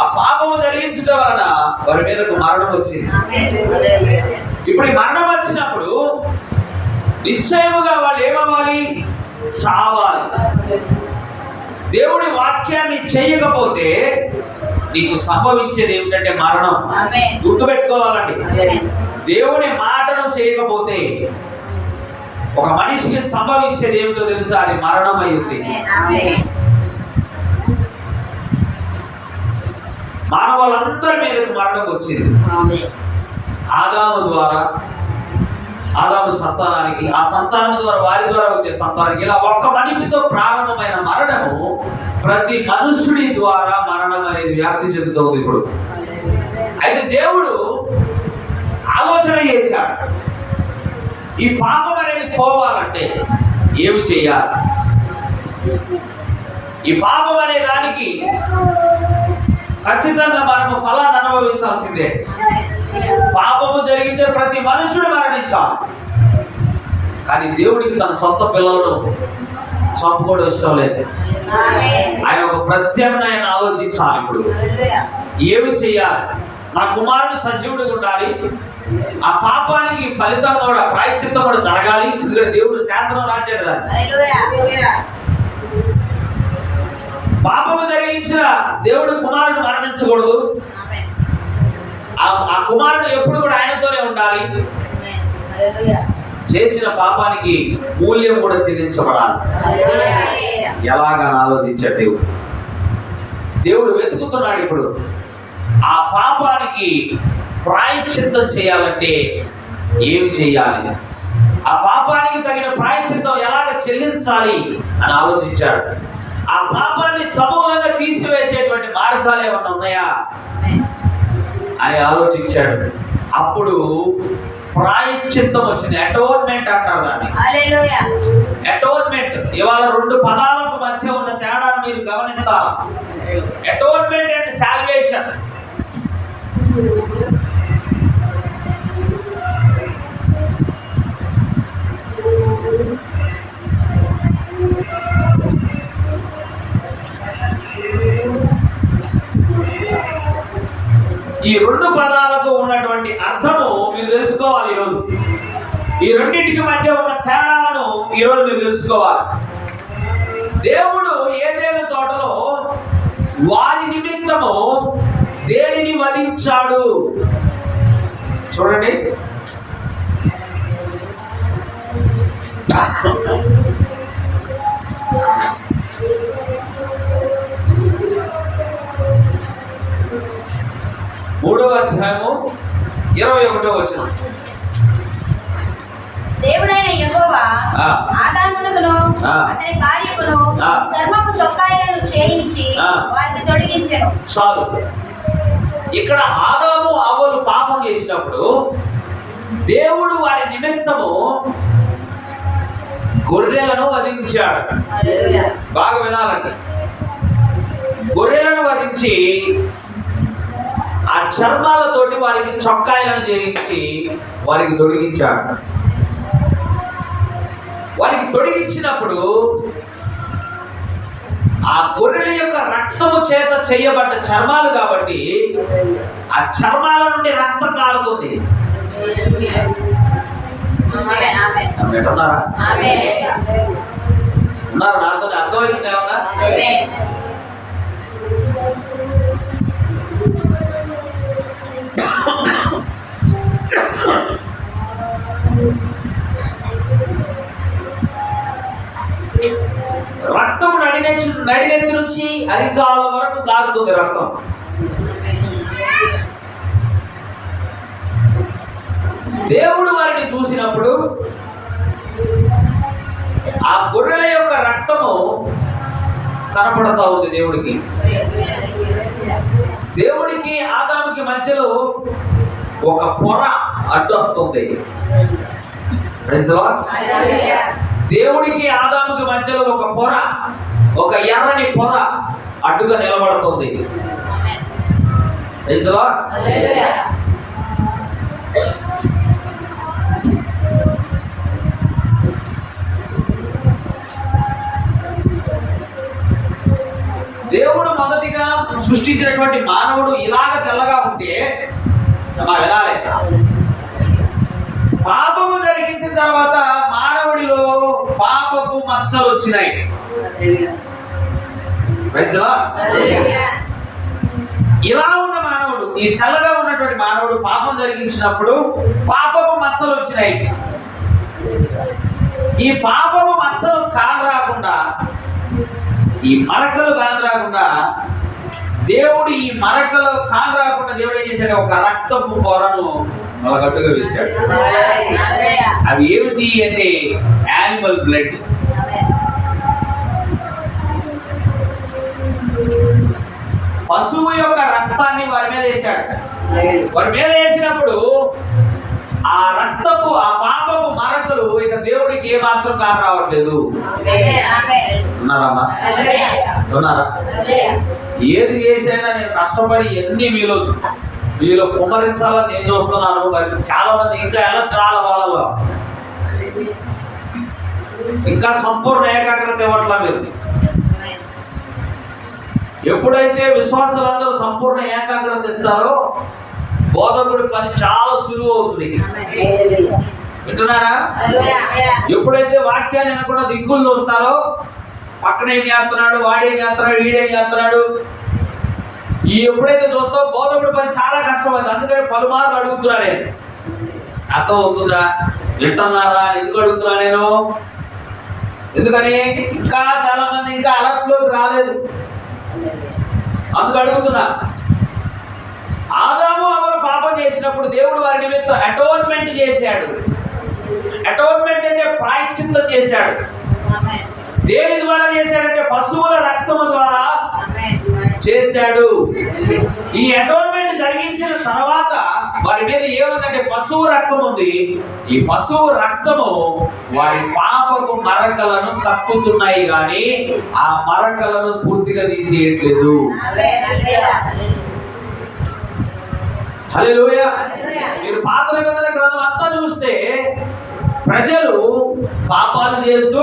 ఆ పాపము జరిగించడం వలన వారి మీదకు మరణం వచ్చింది. ఇప్పుడు ఈ మరణం వచ్చినప్పుడు నిశ్చయముగా వాళ్ళు ఏమవ్వాలి? చావాలి. దేవుడి వాక్యాన్ని చేయకపోతే నీకు సంభవించేది ఏమిటంటే మరణం. గుర్తుపెట్టుకోవాలండి, దేవుడి మాటను చేయకపోతే ఒక మనిషికి సంభవించేది ఏమిటో తెలుసా? అది మరణం అయ్యింది. మానవులందరి మీదకి మరణం వచ్చింది. ఆదాము ద్వారా, ఆదాము సంతానానికి, ఆ సంతానం ద్వారా వారి ద్వారా వచ్చే సంతానానికి, ఇలా ఒక్క మనిషితో ప్రారంభమైన మరణము ప్రతి మనుషుడి ద్వారా మరణం అనేది వ్యాప్తి చెందుతుంది ఇప్పుడు. అయితే దేవుడు ఆలోచన చేశాడు, ఈ పాపం అనేది పోవాలంటే ఏమి చేయాలి? ఈ పాపం అనే దానికి ఖచ్చితంగా మనము ఫలాన్ని అనుభవించాల్సిందే. పాపము జరిగితే ప్రతి మనుషుడు మరణించాలి. కానీ దేవుడికి తన సొంత పిల్లలను చంపుకోవడం ఇష్టం లేదు. ఆయన ఒక ప్రత్యామ్నాయాన్ని ఆలోచించాలి. ఇప్పుడు ఏమి చేయాలి? నా కుమారుడు సజీవుడిగా ఉండాలి, ఆ పాపానికి ఫలితం కూడా ప్రాయశ్చిత్తం కూడా జరగాలి. ఎందుకంటే దేవుడు శాసనం రాశాడు దాన్ని. పాపము జరిగించిన దేవుడు కుమారుడు మరణించకూడదు. ఆ కుమారుడు ఎప్పుడు కూడా ఆయనతోనే ఉండాలి. చేసిన పాపానికి మూల్యం కూడా చెల్లించబడాలి. ఎలాగని ఆలోచించాడు దేవుడు. దేవుడు వెతుకుతున్నాడు ఇప్పుడు ఆ పాపానికి ప్రాయశ్చిత్తం చేయాలంటే ఏమి చేయాలి, ఆ పాపానికి తగిన ప్రాయశ్చిత్తం ఎలాగ చెల్లించాలి అని ఆలోచించాడు. ఆ పాపాన్ని సమూలంగా తీసివేసేటువంటి మార్గాలు ఏమన్నా ఉన్నాయా అని ఆలోచించాడు. అప్పుడు ప్రాయశ్చిత్తం వచ్చింది. అటోన్మెంట్ అంటారు దాన్ని. అటోన్మెంట్. ఇవాళ రెండు పదాలకు మధ్య ఉన్న తేడాను మీరు గమనించాలి. Atonement and salvation. ఈ రెండు పదాలకు ఉన్నటువంటి అర్థము మీరు తెలుసుకోవాలి ఈరోజు. ఈ రెండింటికి మధ్య ఉన్న తేడాలను ఈరోజు మీరు తెలుసుకోవాలి. దేవుడు ఏదైనా తోటలో వారి నిమిత్తము దేనిని వధించాడు చూడండి. మూడవ అధ్యాయము 21వ వచనం. దేవుడైన యెహోవా ఆదామునకును అతని భార్యకును చర్మపు చొక్కాయలను చేయించి వారికి తొడిగించెను. చాలు. ఇక్కడ ఆదాము హవ్వలు పాపం చేసినప్పుడు దేవుడు వారి నిమిత్తము గొర్రెలను వధించాడు. బాగా వినాలండి. గొర్రెలను వధించి ఆ చర్మాలతోటి వారికి చొక్కాయలను చేయించి వారికి తొడిగించాడు. వారికి తొడిగించినప్పుడు ఆ గొర్రెల యొక్క రక్తము చేత చేయబడ్డ చర్మాలు కాబట్టి ఆ చర్మాల నుండి రక్తం కారుతుంది. ఉన్నారా? ఉన్నారు నాతో? అర్థమైంది ఏమన్నా? రక్తం నడినెత్తి నుంచి అరికాల వరకు కారుతుంది రక్తం. దేవుడు వారిని చూసినప్పుడు ఆ గొర్రెల యొక్క రక్తము కనపడతా ఉంది దేవుడికి. దేవుడికి ఆదాముకి మధ్యలో ఒక పొర అడ్డొస్తుంది. దేవుడికి ఆదాముకి మధ్యలో ఒక పొర, ఒక ఎర్రని పొర అడ్డుగా నిలబడుతుంది. దేవుడు మొదటిగా సృష్టించినటువంటి మానవుడు ఇలాగ తెల్లగా ఉంటే వినాలి. పాపము జరిగించిన తర్వాత మానవుడిలో పాపపు మచ్చలు వచ్చినాయి. ఇలా ఉన్న మానవుడు, ఈ తెల్లగా ఉన్నటువంటి మానవుడు పాపం జరిగించినప్పుడు పాపపు మచ్చలు వచ్చినాయి. ఈ పాపపు మచ్చలు కానరాకుండా, ఈ మరకలు కానరాకుండా దేవుడు ఈ మరకలు కానరాకుండా దేవుడు ఏం చేశాడు? ఒక రక్తపు పొరను మొలగట్టుగా వేశాడు. అవి ఏమిటి అంటే యానిమల్ బ్లడ్. పశువు యొక్క రక్తాన్ని వారి మీద వేశాడు. వారి మీద వేసినప్పుడు ఆ రక్తపు, ఆ పాపపు మరకలు ఇక దేవుడికి ఏ మాత్రం కాని రావట్లేదు. ఉన్నారమ్మా? ఉన్నారా? ఏది చేసైనా నేను కష్టపడి ఎన్ని మీలో కుమరించాలని నేను చూస్తున్నాను. మరి చాలా మంది ఇంకా ఎలర్ట్ రాల వాళ్ళలో ఇంకా సంపూర్ణ ఏకాగ్రత ఇవ్వట్లా. మీరు ఎప్పుడైతే విశ్వాసులందరూ సంపూర్ణ ఏకాగ్రత ఇస్తారో బోధకుడి పని చాలా సులువు అవుతుంది. వింటున్నారా? ఎప్పుడైతే వాక్యాన్ని వినకుండా దిక్కులు చూస్తారో, పక్కన ఏం చేస్తున్నాడు, వాడేం చేస్తున్నాడు, వీడేం చేస్తున్నాడు, ఈ ఎప్పుడైతే చూస్తావో బోధకుడి పని చాలా కష్టమైంది. అందుకని పలుమార్లు అడుగుతున్నా నేను. అర్థం అవుతుందా? వింటున్నారా? ఎందుకు అడుగుతున్నా నేను? ఎందుకని ఇంకా చాలా మంది ఇంకా అలర్ట్లోకి రాలేదు, అందుకు అడుగుతున్నా. ఆదాము అవ్వలు పాపం చేసినప్పుడు దేవుడు వారి నిమిత్తం అటోన్మెంట్ చేశాడు. అటోన్మెంట్ అంటే ప్రాయశ్చిత్తం చేశాడు. దేని ద్వారా చేశాడంటే పశువుల రక్తము ద్వారా చేశాడు. ఈ అటోన్మెంట్ జరిగించిన తర్వాత వారి మీద ఏముందంటే పశువు రక్తం ఉంది. ఈ పశువు రక్తము వారి పాపపు మరకలను కప్పుతున్నాయి కానీ ఆ మరకలను పూర్తిగా తీసేయట్లేదు. హల్లెలూయా. మీరు పాత నిబంధన గ్రంథం అంతా చూస్తే ప్రజలు పాపాలు చేస్తూ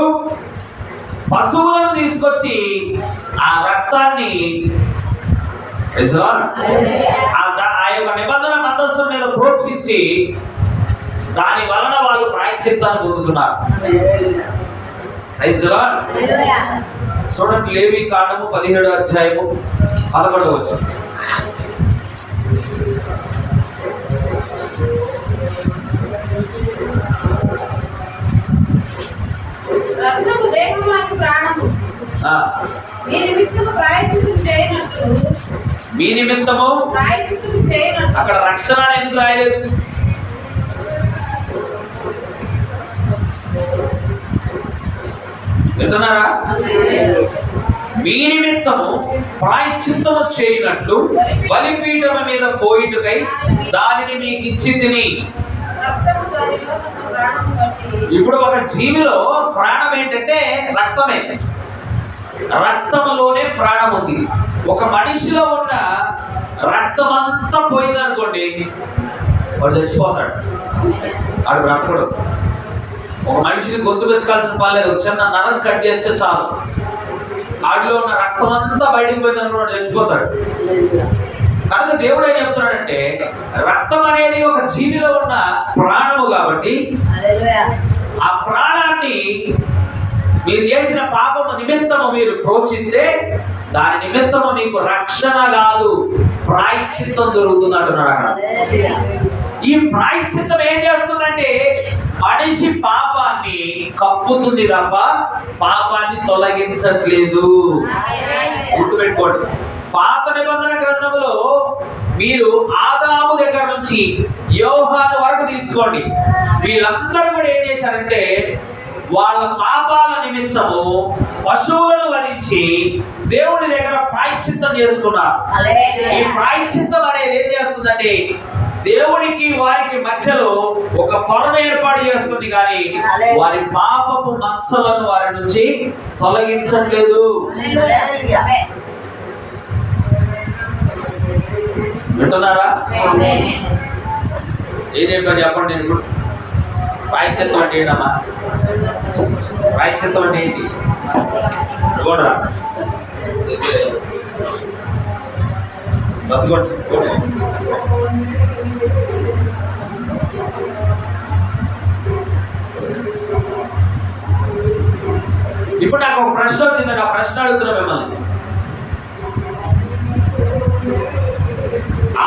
పశువులను తీసుకొచ్చి ఆ రక్తాన్ని ఆ యొక్క నిబంధన మందస్సు మీద ప్రోక్షించి దాని వలన వాళ్ళు ప్రాయశ్చిత్తాన్ని పొందుతున్నారు. Praise the lord. చూడండి లేవి కాండము 17వ అధ్యాయము 11వ వచనం. రక్తము దేహమునకు ప్రాణము. మీ నిమిత్తము ప్రాయశ్చిత్తము చేయనట్లు. మీ నిమిత్తము ప్రాయశ్చిత్తము చేయనట్లు. అక్కడ రక్షణ అని ఎందుకు రాయలేదు? వింటున్నారా? మీ నిమిత్తము ప్రాయశ్చిత్తము చేయనట్లు బలిపీఠము మీద పోయిటకై దానిని మీకు ఇచ్చి తిని. రక్తము దానిలో తన ప్రాణము బట్టి. ఇప్పుడు ఒక జీవిలో ప్రాణం ఏంటంటే రక్తమే. రక్తములోనే ప్రాణం ఉంది. ఒక మనిషిలో ఉన్న రక్తం అంతా పోయిందనుకోండి, వాడు చచ్చిపోతాడు. వాడు బ్రతకడు. ఒక మనిషిని గొంతు వేసుకోవాల్సిన పని లేదు. చిన్న నరం కట్ చేస్తే చాలు, వాడిలో ఉన్న రక్తం అంతా బయటకు పోయిందనుకో వాడు చచ్చిపోతాడు. కనుక దేవుడు ఏం చెప్తున్నాడంటే, రక్తం అనేది ఒక జీవిలో ఉన్న ప్రాణము కాబట్టి ఆ ప్రాణాన్ని మీరు చేసిన పాపము నిమిత్తము మీరు ప్రోక్షిస్తే దాని నిమిత్తము మీకు రక్షణ కాదు, ప్రాయశ్చిత్తం దొరుకుతుంది అంటున్నాడు అక్కడ. ఈ ప్రాయశ్చిత్తం ఏం చేస్తుందంటే మనిషి పాపాన్ని కప్పుతుంది తప్ప పాపాన్ని తొలగించట్లేదు. గుర్తుపెట్టుకోండి. పాత నిబంధన గ్రంథంలో మీరు ఆదాము దగ్గర నుంచి యోహాను వరకు తీసుకోండి. వీళ్ళందరూ కూడా ఏం చేశారంటే వాళ్ళ పాపాల నిమిత్తము పశువులను వధించి దేవుడి దగ్గర ప్రాయశ్చిత్తం చేసుకున్నారు. ఈ ప్రాయశ్చిత్తం అనేది ఏం చేస్తుందంటే దేవుడికి వారికి మధ్యలో ఒక పొరను ఏర్పాటు చేస్తుంది, కానీ వారి పాపపు మచ్చలను వారి నుంచి తొలగించట్లేదు. వింటున్నారా? ఏం చెప్పారు చెప్పండి. నేను ఇప్పుడు ప్రాయశ్చిత్తం అంటే ఏంటమ్మా? ప్రాయశ్చిత్తం అంటే ఏంటి చూడరా? ఇప్పుడు నాకు ఒక ప్రశ్న వచ్చిందండి. ఆ ప్రశ్న అడుగుతున్నా మిమ్మల్ని.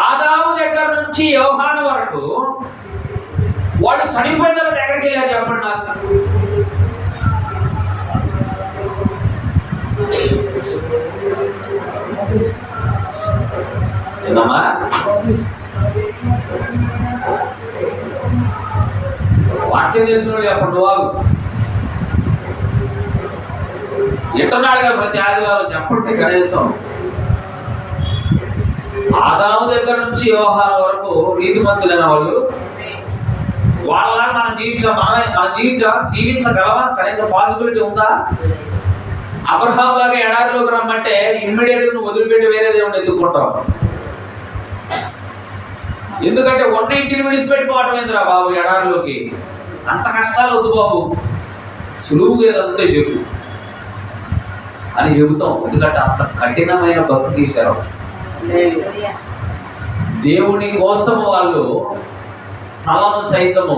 ఆదాము దగ్గర నుంచి యోహాను వరకు వాళ్ళు చనిపోయిన తర్వాత ఎక్కడికి వెళ్ళారు చెప్పండి నాకు. ఏదమ్మా? వాక్యం తెలిసిన వాళ్ళు చెప్పండి. వాళ్ళు ఎట్టున్నారు కదా ప్రతి ఆదివారం చెప్పండి కనీసం. ఆదాము దగ్గర నుంచి యోహాను వరకు నీతిమంతులైన వాళ్ళు. వాళ్ళలా మనం జీవించగలవా? కనీసం పాసిబిలిటీ ఉందా? అబ్రహాం లాగా ఎడారిలోకి రమ్మంటే ఇమ్మీడియట్ నువ్వు వదిలిపెట్టి వేరే దేవుడిని ఎదుర్కొంటావు. ఎందుకంటే ఉన్న ఇంటిని విడిచిపెట్టిపోవటం ఏందిరా బాబు ఎడారిలోకి? అంత కష్టాలు వద్దు బాబు, సులువుగా ఏదంటే చెప్పు అని చెబుతాం. ఎందుకంటే అంత కఠినమైన భక్తి చేశారు. దేవుని కోసము వాళ్ళు తలను సైతము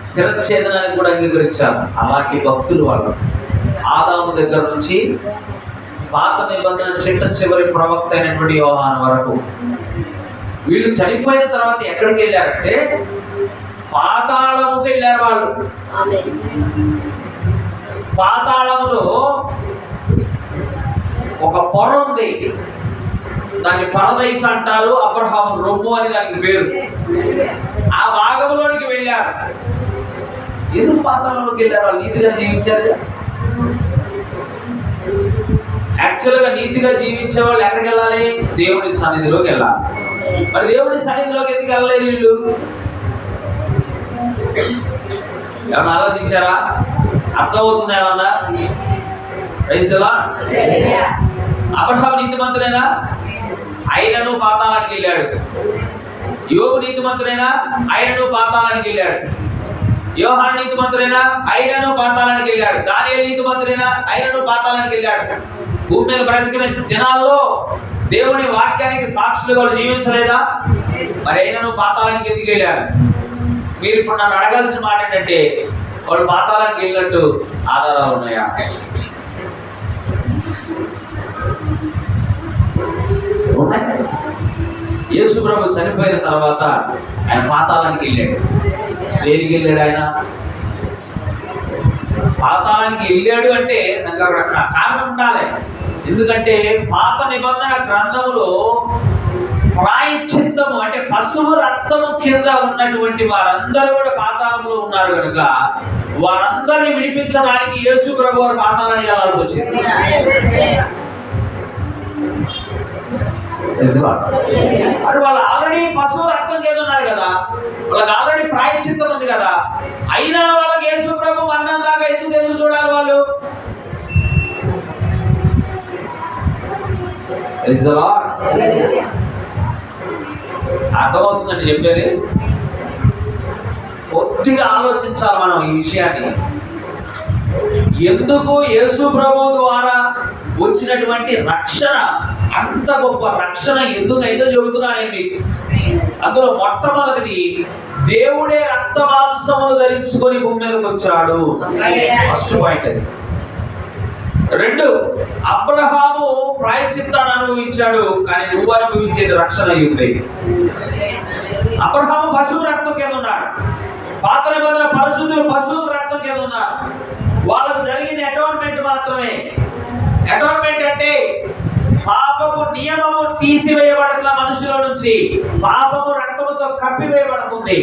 శిరచ్ఛేదనానికి కూడా అంగీకరించారు. అలాంటి భక్తులు వాళ్ళు. ఆదాము దగ్గర నుంచి పాత నిబంధన చిట్ట చివరి ప్రవక్త అయినటువంటి యోహాను వరకు వీళ్ళు చనిపోయిన తర్వాత ఎక్కడికి వెళ్ళారంటే పాతాళముకి వెళ్ళారు వాళ్ళు. పాతాళములో ఒక పొర ఉంది, దాన్ని పరదైస్ అంటారు. అబ్రహాము రొమ్ము అని దానికి పేరు. ఆ భాగంలోనికి వెళ్ళారు. ఎందుకు పాతాళంలోకి వెళ్ళారు? వాళ్ళు నీతిగా జీవించారు. యాక్చువల్గా నీతిగా జీవించే వాళ్ళు ఎక్కడికి వెళ్ళాలి? దేవుడి సన్నిధిలోకి వెళ్ళాలి. మరి దేవుడి సన్నిధిలోకి ఎందుకు వెళ్ళలేదు వీళ్ళు? ఏమన్నా ఆలోచించారా? అర్థమవుతుంది ఏమన్నా? Praise the Lord. అబ్రహాము నీతిమంతుడేనా? ఆయనను పాతాళానికి వెళ్ళాడు. యోబు నీతిమంతుడేనా? ఆయనను పాతాళానికి వెళ్ళాడు. యోహాను నీతిమంతుడేనా? ఆయనను పాతాళానికి వెళ్ళాడు. దానియేలు నీతిమంతుడేనా? ఆయనను పాతాళానికి వెళ్ళాడు. భూమి మీద బ్రతికిన దినాల్లో దేవుని వాక్యానికి సాక్షులు వాళ్ళు జీవించలేదా? మరి అయినా నువ్వు పాతాళానికి ఎందుకు వెళ్ళారు? మీరు ఇప్పుడు నన్ను అడగాల్సిన మాట ఏంటంటే, వాళ్ళు పాతాళానికి వెళ్ళినట్టు ఆధారాలు ఉన్నాయా? యేసు ప్రభు చనిపోయిన తర్వాత ఆయన పాతాళానికి వెళ్ళాడు. దేనికి వెళ్ళాడు ఆయన? పాతాళానికి వెళ్ళాడు అంటే దానికి అక్కడ కారణం ఉండాలి. ఎందుకంటే పాత నిబంధన గ్రంథములో ప్రాయశ్చిత్తము అంటే పశువు రక్తము కింద ఉన్నటువంటి వారందరూ కూడా పాతాళంలో ఉన్నారు కనుక వారందరిని విడిపించడానికి యేసు ప్రభు వారు పాతాళానికి వెళ్ళాల్సి వచ్చింది. మరి వాళ్ళు ఆల్రెడీ పశువు రక్తం కింద ఉన్నారు కదా, వాళ్ళకి ఆల్రెడీ ప్రాయశ్చిత్తం ఉంది కదా, అయినా వాళ్ళకి యేసు ప్రభు మరణం దాకా ఎందుకు ఎదురు చూడాలి వాళ్ళు? అర్థమవుతుందండి చెప్పేది? కొద్దిగా ఆలోచించాలి మనం ఈ విషయాన్ని. ఎందుకు యేసు ప్రభు ద్వారా వచ్చినటువంటి రక్షణ, అంత గొప్ప రక్షణ ఎందుకైతే చెబుతున్నా నేను మీకు. అందులో మొట్టమొదటిది, దేవుడే రక్త మాంసములు ధరించుకొని భూమి మీదకి వచ్చాడు. ఫస్ట్ పాయింట్ అది. రెండు, అబ్రహాము ప్రాయశ్చిత్తాన్ని అనుభవించాడు, కానీ నువ్వు అనుభవించేది రక్షణ అయ్యింది. అబ్రహాము పశువు రక్తం కింద ఉన్నాడు, పాత నిబంధన పరిశుద్ధులు పశువుల రక్తం కింద ఉన్నారు. వాళ్ళకు జరిగింది అటోన్మెంట్ మాత్రమే. అటోన్మెంట్ అంటే పాపము నియమము తీసివేయబడట్ల మనుషుల నుంచి, పాపము రక్తముతో కప్పివేయబడుతుంది.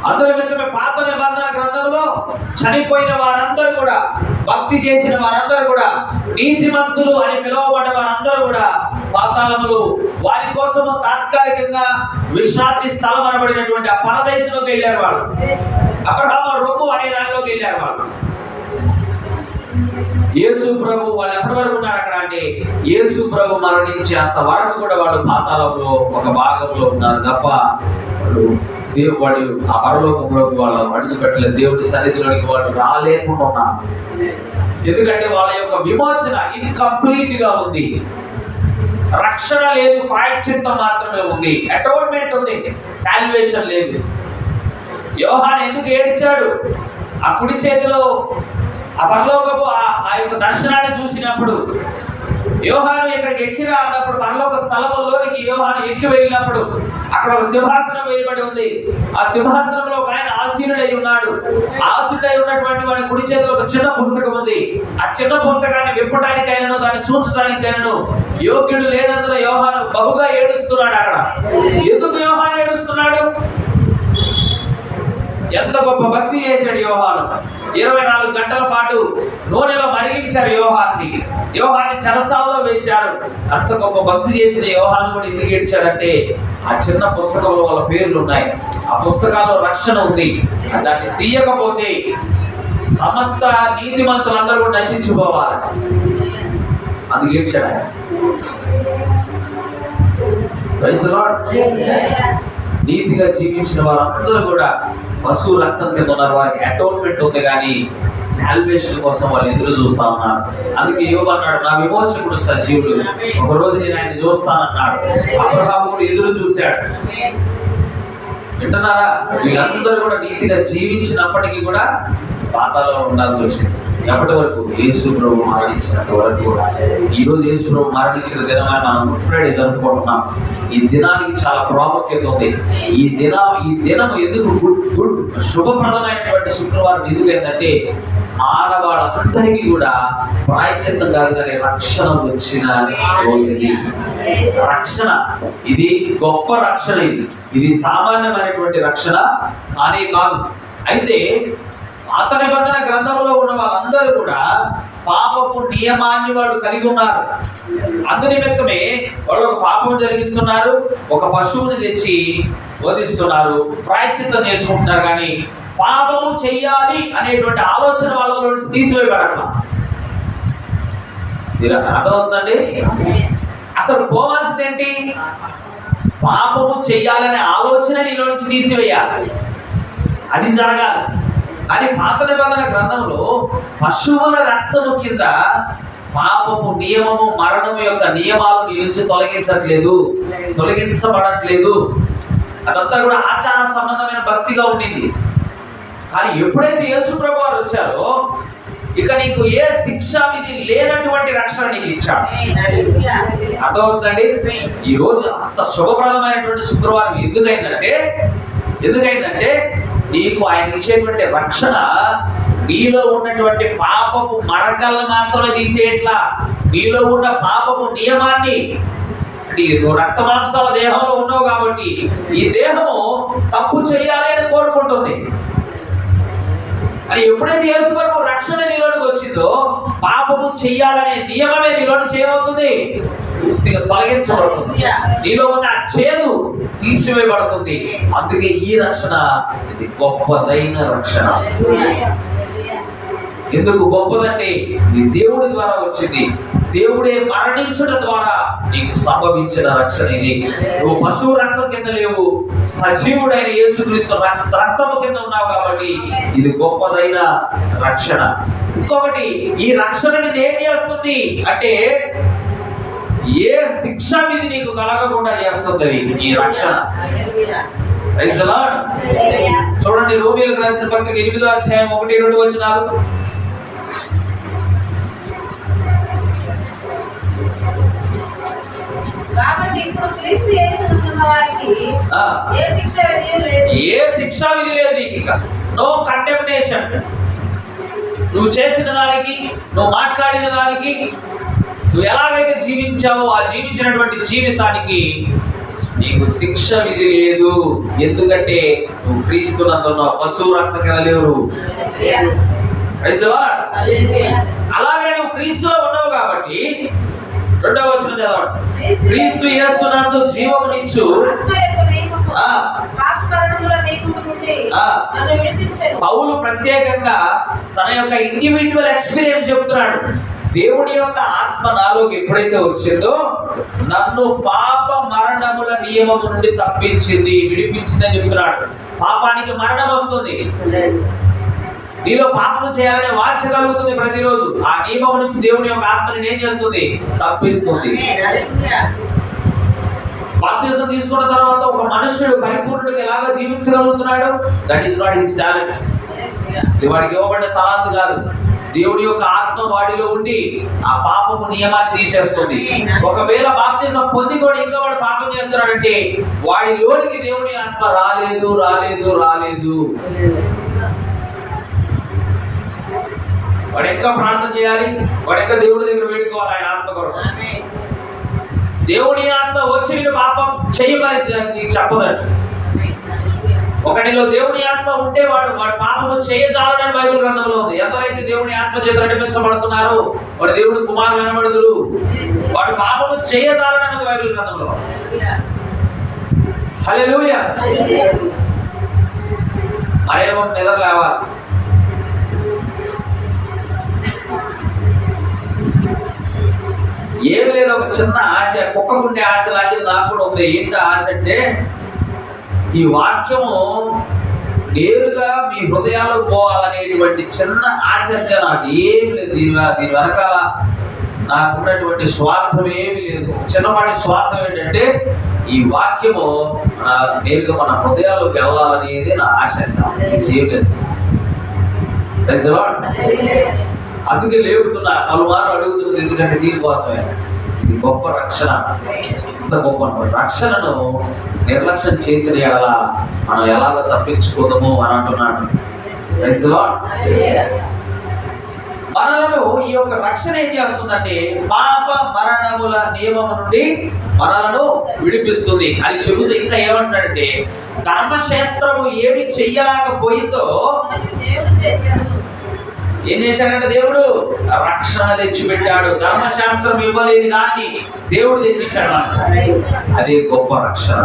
అందులో నిమిత్తమే పాత నిబంధన గ్రంథంలో చనిపోయిన వారందరూ కూడా, భక్తి చేసిన వారందరూ కూడా, నీతిమంతులు అని పిలువబడ్డ వారందరూ కూడా పాతాళములు, వారి కోసము తాత్కాలికంగా విశ్రాంతి స్థలం అనబడినటువంటి ఆ పరదేశంలోకి వెళ్ళారు వాళ్ళు. అబ్రహాము రొమ్ము అనే దానిలోకి వెళ్ళారు వాళ్ళు. యేసు ప్రభు వాళ్ళు ఎప్పటి వరకు ఉన్నారు అక్కడ అంటే, యేసు ప్రభు మరణించి అంత వరకు కూడా వాళ్ళు పాతాళంలో ఒక భాగంలో ఉన్నారు తప్ప వాడు ఆ పరలోకంలోకి వాళ్ళు అడుగు పెట్టలేదు. దేవుడి సన్నిధిలోకి వాళ్ళు రాలేకుండా ఉన్నారు. ఎందుకంటే వాళ్ళ యొక్క విమోచన ఇన్కంప్లీట్ గా ఉంది. రక్షణ లేదు, ప్రాయశ్చిత్తం మాత్రమే ఉంది. అటోన్మెంట్ ఉంది, సాల్వేషన్ లేదు. యోహాను ఎందుకు ఏడ్చాడు? ఆ కుడి చేతిలో ఆ పరలోకపు ఆ యొక్క దర్శనాన్ని చూసినప్పుడు, యోహాను ఇక్కడికి ఎక్కిరా అన్నప్పుడు, పరలోక స్థలములోనికి యోహాను ఎక్కి వెళ్ళినప్పుడు అక్కడ ఒక సింహాసనం వేయబడి ఉంది. ఆ సింహాసనంలో ఒక ఆయన ఆసీనుడై ఉన్నాడు. ఆసీనుడై ఉన్నటువంటి వాడి కుడి చేతిలో ఒక చిన్న పుస్తకం ఉంది. ఆ చిన్న పుస్తకాన్ని విప్పడానికైనాను దాన్ని చూసడానికైనాను యోగ్యుడు లేనందున యోహాను బహుగా ఏడుస్తున్నాడు. అక్కడ ఎందుకు యోహాను ఏడుస్తున్నాడు? ఎంత గొప్ప భక్తి చేశాడు యోహాను. 24 గంటల పాటు నూనెలో మరిగించారు యోహాన్ని చెరసాలలో వేశారు. అంత గొప్ప భక్తి చేసిన యోహాను కూడా ఎందుకు ఏడ్చాడంటే, ఆ చిన్న పుస్తకంలో వాళ్ళ పేర్లు ఉన్నాయి. ఆ పుస్తకాల్లో రక్షణ ఉంది. దాన్ని తీయకపోతే సమస్త నీతిమంతులందరూ కూడా నశించిపోవాలి. అందుకు ఏడ్చాడు ఆయన. Praise lord. నీతిగా జీవించిన వారందరూ కూడా పశువు రక్తం కింద ఉన్నారు. వారికి అటోన్మెంట్ ఉంది, కానీ సాల్వేషన్ కోసం వాళ్ళు ఎదురు చూస్తా ఉన్నారు. అందుకే యోబు అన్నాడు, నా విమోచకుడు సజీవుడు, ఒక రోజు నేను ఆయన చూస్తానన్నాడు. అబ్రహాము కూడా ఎదురు చూశాడు. వింటున్నారా? వీళ్ళందరూ కూడా నీతిగా జీవించినప్పటికీ కూడా పాతాళంలో ఉండాల్సి వచ్చింది. ఎప్పటి వరకు? యేసు ప్రభు మరణించినంత వరకు. ఈరోజు యేసు ప్రభు మరణించిన దినమని మనం గుడ్ ఫ్రైడే జరుపుకుంటున్నాం. ఈ దినానికి చాలా ప్రాముఖ్యత ఉంది. ఈ దినం ఎందుకు గుడ్ శుభప్రదమైనటువంటి శుక్రవారం ఎందుకు ఏంటంటే, మానవాళ్ళందరికీ కూడా ప్రాయశ్చిత్తం కాదు కానీ రక్షణ వచ్చిన రోజు ఇది. రక్షణ, ఇది గొప్ప రక్షణ. ఇది సామాన్యమైనటువంటి రక్షణ కానీ కాదు. అయితే పాత నిబంధన గ్రంథంలో ఉన్న వాళ్ళందరూ కూడా పాపపు నియమాన్ని వాళ్ళు కలిగి ఉన్నారు. అందు నిమిత్తమే వాళ్ళు ఒక పాపం జరిగిస్తున్నారు, ఒక పశువుని తెచ్చి వధిస్తున్నారు, ప్రాయశ్చిత్తం చేసుకుంటున్నారు. కానీ పాపము చెయ్యాలి అనేటువంటి ఆలోచన వాళ్ళలో నుంచి తీసివేయబడట్లా. అర్థమవుతుందండి? అసలు పోవాల్సింది ఏంటి? పాపము చెయ్యాలనే ఆలోచన నీలో నుంచి తీసివేయాలి. అది జరగాలి. అని పాత నిబంధన గ్రంథంలో పశువుల రక్తము కింద పాపము నియమము మరణము యొక్క నియమాలు నీ నుంచి తొలగించబడట్లేదు. అదంతా కూడా ఆచార సంబంధమైన భక్తిగా ఉండింది. కానీ ఎప్పుడైతే యేసు ప్రభు వారు వచ్చారో ఇక నీకు ఏ శిక్షా విధి లేనటువంటి రక్షణ నీకు ఇచ్చాడు. అర్థమవుతుందండి? ఈ రోజు అంత శుభప్రదమైనటువంటి శుక్రవారం ఎందుకైందంటే నీకు ఆయన ఇచ్చేటువంటి రక్షణ నీలో ఉన్నటువంటి పాపపు మరకలను మాత్రమే తీసేయట్లా, నీలో ఉన్న పాపపు నియమాన్ని. నువ్వు రక్త మాంసాల దేహంలో ఉన్నావు కాబట్టి ఈ దేహము తప్పు చేయాలి అని కోరుకుంటుంది. అని ఎప్పుడైతే యేసు ప్రభు రక్షణ నీలోనికి వచ్చిందో పాపము చెయ్యాలనే నియమమే నీలోని చేయబోతుంది, పూర్తిగా తొలగించబడుతుంది. నీలో ఉన్న చేదు తీసివేయబడుతుంది. అందుకే ఈ రక్షణ ఇది గొప్పదైన రక్షణ. ఎందుకు గొప్పదంటే ఇది దేవుడి ద్వారా వచ్చింది. దేవుడే మరణించడం ద్వారా నీకు సంభవించిన రక్షణ ఇది. నువ్వు పశువు రక్తం కింద లేవు, సజీవుడైన యేసుక్రీస్తు రక్తము కింద ఉన్నావు కాబట్టి ఇది గొప్పదైన రక్షణ. ఇంకొకటి, ఈ రక్షణని ఏం చేస్తుంది అంటే ఏ శిక్ష విధి నీకు కలగకుండా చేస్తుంది ఈ రక్షణ. చూడండి, రోమీయులకు రాసిన పత్రిక 8వ అధ్యాయం 1-2 వచనాలు. కాబట్టి ఇప్పుడు క్రీస్తు యేసునందున్న వారికి ఏ శిక్షా విధి లేదు నీకు. ఇక నో కండెమ్నేషన్. నువ్వు చేసిన దానికి, నువ్వు మాట్లాడిన దానికి, నువ్వు ఎలాగైతే జీవించావో ఆ జీవించినటువంటి జీవితానికి నీకు శిక్ష విధి లేదు. ఎందుకంటే నువ్వు క్రీస్తునందున్నావు, పశువు రక్తం కింద లేవు. అలాగే నువ్వు క్రీస్తులో ఉన్నావు కాబట్టి 2వ వచనం చదవండి. క్రీస్తు యేసునందు జీవమునిచ్చు పౌలు ప్రత్యేకంగా తన యొక్క ఇండివిడ్యువల్ ఎక్స్పీరియన్స్ చెప్తున్నాడు. దేవుని యొక్క ఆత్మ నాలోకి ఎప్పుడైతే వచ్చిందో నన్ను పాప మరణముల నియమము నుండి తప్పించింది, విడిపించిందని చెప్తున్నాడు. పాపానికి మరణం వస్తుంది, నీలో పాపం చేయాలనే వాంఛ కలుగుతుంది ప్రతిరోజు. ఆ నియమం నుంచి దేవుని యొక్క ఆత్మని ఏం చేస్తుంది? తప్పిస్తుంది. బాప్తిసం తీసుకున్న తర్వాత ఒక మనుష్యుడు పరిపూర్ణుడిగా ఎలాగా జీవించగలుగుతున్నాడు? That is not his talent. ఇది వాడికి ఇవ్వబడిన తలాంతు కాదు. దేవుడి యొక్క ఆత్మ వాడిలో ఉండి ఆ పాపము నియమాన్ని తీసేస్తుంది. ఒకవేళ బాప్తిసం పొంది కూడా ఇంకా వాడు పాపం చేస్తున్నాడంటే వాడిలోనికి దేవుని ఆత్మ రాలేదు. వాడు ఇంకా ప్రార్థన చేయాలి, వాడు ఇంకా దేవుడి దగ్గర వేడుకోవాలి ఆయన ఆత్మ కొరకు. దేవుని ఆత్మ వచ్చి నేను పాపం చేయమని నీకు చెప్పదండి. ఒకటిలో దేవుని ఆత్మ ఉంటే వాడు పాపము చేయజాలని బైబిల్ గ్రంథంలో ఉంది. ఎందరైతే దేవుని ఆత్మ చేత నడిపించబడుతున్నారో వాడు దేవుడి కుమారులు అనబడుదురు. వాడు పాపము చేయజాలని బైబిల్ గ్రంథంలో. హల్లెలూయా. మరేమో నిద్ర లేవాలి. ఏమి లేదు, ఒక చిన్న ఆశ, కుక్కకుండే ఆశ లాంటిది నాకు కూడా ఉంది. ఏంటి ఆశ అంటే ఈ వాక్యము నేరుగా మీ హృదయాలకు పోవాలనేటువంటి చిన్న ఆశ అంటే నాకు ఏమి లేదు. దీని వెనకాల నాకున్నటువంటి స్వార్థం ఏమి లేదు. చిన్నపాటి స్వార్థం ఏంటంటే ఈ వాక్యము నేరుగా మన హృదయాల్లోకి వెళ్ళాలనేది నా ఆశ. చేయలేదు. అందుకే లేపుతున్నా, పలుమార్లు అడుగుతుంది. ఎందుకంటే దీనికోసమే. ఇది గొప్ప రక్షణ. ఇంత గొప్ప రక్షణను నిర్లక్ష్యం చేసిన ఎడల మనం ఎలాగ తప్పించుకోదాము అని అంటున్నాడు. మనలను ఈ యొక్క రక్షణ ఏం చేస్తుందంటే పాప మరణముల నియమము నుండి మనలను విడిపిస్తుంది అని చెబుతూ ఇంకా ఏమంటాడంటే ధర్మశాస్త్రము ఏమి చెయ్యలేకపోయిందో ఏం చేశాడంటే దేవుడు రక్షణ తెచ్చిపెట్టాడు. ధర్మశాస్త్రం ఇవ్వలేని దాన్ని దేవుడు తెచ్చిచ్చాడు మనకు. అదే గొప్ప రక్షణ.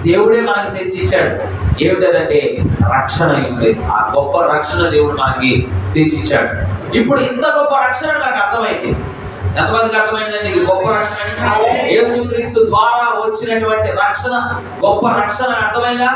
దేవుడే మనకు తెచ్చిచ్చాడు. ఏమిటంటే రక్షణ ఉంది. ఆ గొప్ప రక్షణ దేవుడు మనకి తెచ్చిచ్చాడు. ఇప్పుడు ఇంత గొప్ప రక్షణ మనకు అర్థమైంది. ఎంతమందికి అర్థమైందండి ఇది గొప్ప రక్షణ అని? యేసుక్రీస్తు ద్వారా వచ్చినటువంటి రక్షణ గొప్ప రక్షణ అని అర్థమైందా?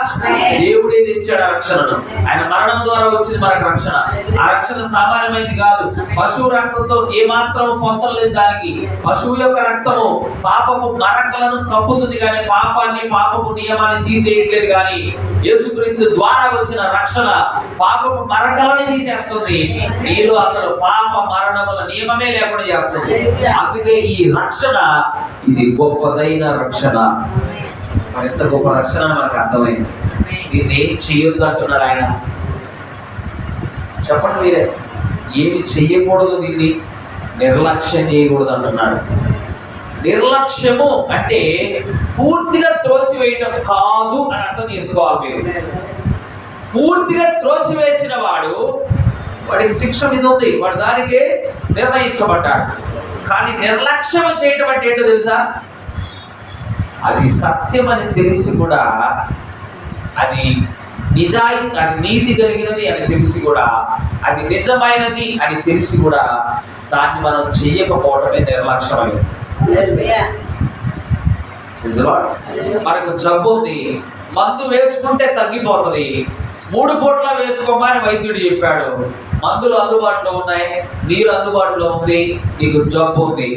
దేవుడే తెచ్చాడు ఆ రక్షణను. ఆయన మరణం ద్వారా వచ్చింది మనకు రక్షణ. ఆ రక్షణ సామాన్యమైనది కాదు. పశువు రక్తంతో ఏమాత్రం పొందలేదు దానికి. పశువు యొక్క రక్తము పాపపు మరకలను కప్పుతుంది కానీ పాపాన్ని పాపపు నియమాన్ని తీసేయట్లేదు. కానీ యేసుక్రీస్తు ద్వారా వచ్చిన రక్షణ పాపపు మరకలని తీసేస్తుంది. నీలో అసలు పాప మరణముల నియమమే లేకుండా చేస్తుంది. అందుకే ఈ రక్షణ ఇది గొప్పదైన రక్షణ. మరింత గొప్ప రక్షణ మనకు అర్థమైంది. దీన్ని ఏం చేయొద్దు అంటున్నాడు ఆయన. చెప్పండి మీరే, ఏమి చెయ్యకూడదు, దీన్ని నిర్లక్ష్యం చేయకూడదు అంటున్నాడు. నిర్లక్ష్యము అంటే పూర్తిగా త్రోసివేయడం కాదు అని అర్థం చేసుకోవాలి మీరు. పూర్తిగా త్రోసివేసిన వాడికి శిక్ష మీద ఉంది, వాడు దానికి నిర్ణయించబడ్డాడు. కానీ నిర్లక్ష్యం చేయటం అంటే ఏంటో తెలుసా? అది సత్యం అని తెలిసి కూడా, అది నీతి కలిగినది అని తెలిసి కూడా, అది నిజమైనది అని తెలిసి కూడా దాన్ని మనం చెయ్యకపోవడమే నిర్లక్ష్యమైనది. మనకు జబ్బు ఉంది, మందు వేసుకుంటే తగ్గిపోతుంది. 3 పూట్ల వేసుకోమని వైద్యుడు చెప్పాడు. మందులు అందుబాటులో ఉన్నాయి, నీరు అందుబాటులో ఉంది, నీకు జబ్బు ఉంది.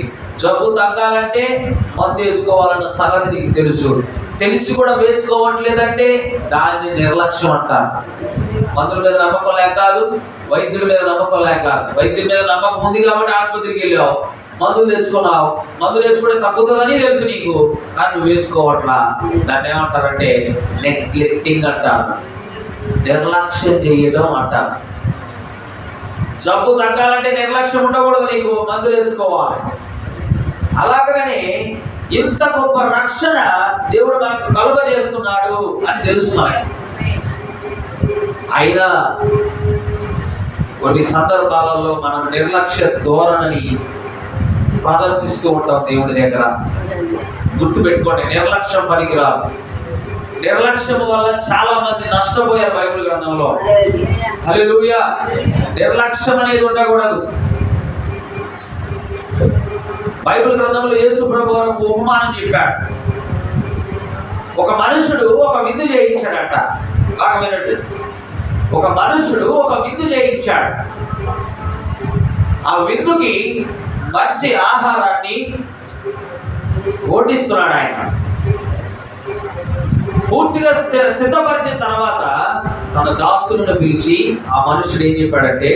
జబ్బు తగ్గాలంటే మందు వేసుకోవాలన్న సంగతి నీకు తెలిసి కూడా వేసుకోవట్లేదంటే దాన్ని నిర్లక్ష్యం అంటారు. మందుల మీద నమ్మకం లేక కాదు, వైద్యుల మీద నమ్మకం లేక కాదు. వైద్యుల మీద నమ్మకం ఉంది కాబట్టి ఆసుపత్రికి వెళ్ళావు, మందులు తెచ్చుకున్నావు. మందులు వేసుకుంటే తగ్గుతుందని తెలుసు నీకు, కానీ నువ్వు వేసుకోవట్లా. దాన్ని ఏమంటారంటే నెగ్లెక్టింగ్ అంటారు, నిర్లక్ష్యం చేయడం అంటారు. జబ్బు తగ్గాలంటే నిర్లక్ష్యం ఉండకూడదు, నీకు మందులు వేసుకోవాలి. అలాగనే ఇంత గొప్ప రక్షణ దేవుడు మనకు కలుగజేస్తున్నాడు అని తెలుస్తున్నాడు. అయినా కొన్ని సందర్భాలలో మనం నిర్లక్ష్య ధోరణిని ప్రదర్శిస్తూ ఉంటాం దేవుడి దగ్గర. గుర్తుపెట్టుకోండి, నిర్లక్ష్యం పనికిరాదు. నిర్లక్ష్యం వల్ల చాలా మంది నష్టపోయారు బైబిల్ గ్రంథంలో. హల్లెలూయా. నిర్లక్ష్యం అనేది ఉండకూడదు. బైబిల్ గ్రంథంలో యేసు ప్రభువు ఒక ఉపమానం చెప్పాడు. ఒక మనుషుడు ఒక విందు చేయించాడట. బాగా వినండి. ఒక మనుషుడు ఒక విందు చేయించాడు. ఆ విందుకి మంచి ఆహారాన్ని వడ్డిస్తున్నాడు ఆయన. పూర్తిగా సిద్ధపరిచిన తర్వాత తన దాసులను పిలిచి ఆ మనుషుడు ఏం చెప్పాడంటే,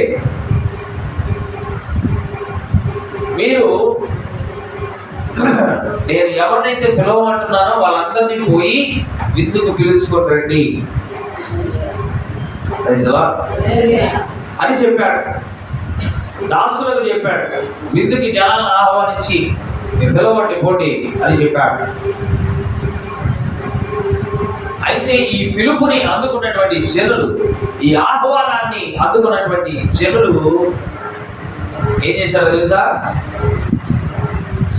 మీరు నేను ఎవరినైతే పిలవమంటున్నానో వాళ్ళందరినీ పోయి విందుకు పిలుచుకొని రండి అని చెప్పాడు. దాసులకు చెప్పాడు, విందుకి జనాలను ఆహ్వానించి పిలవండి పోండి అని చెప్పాడు. అయితే ఈ పిలుపుని అందుకున్నటువంటి జనులు, ఈ ఆహ్వానాన్ని అందుకున్నటువంటి జనులు ఏం చేశారో తెలుసా?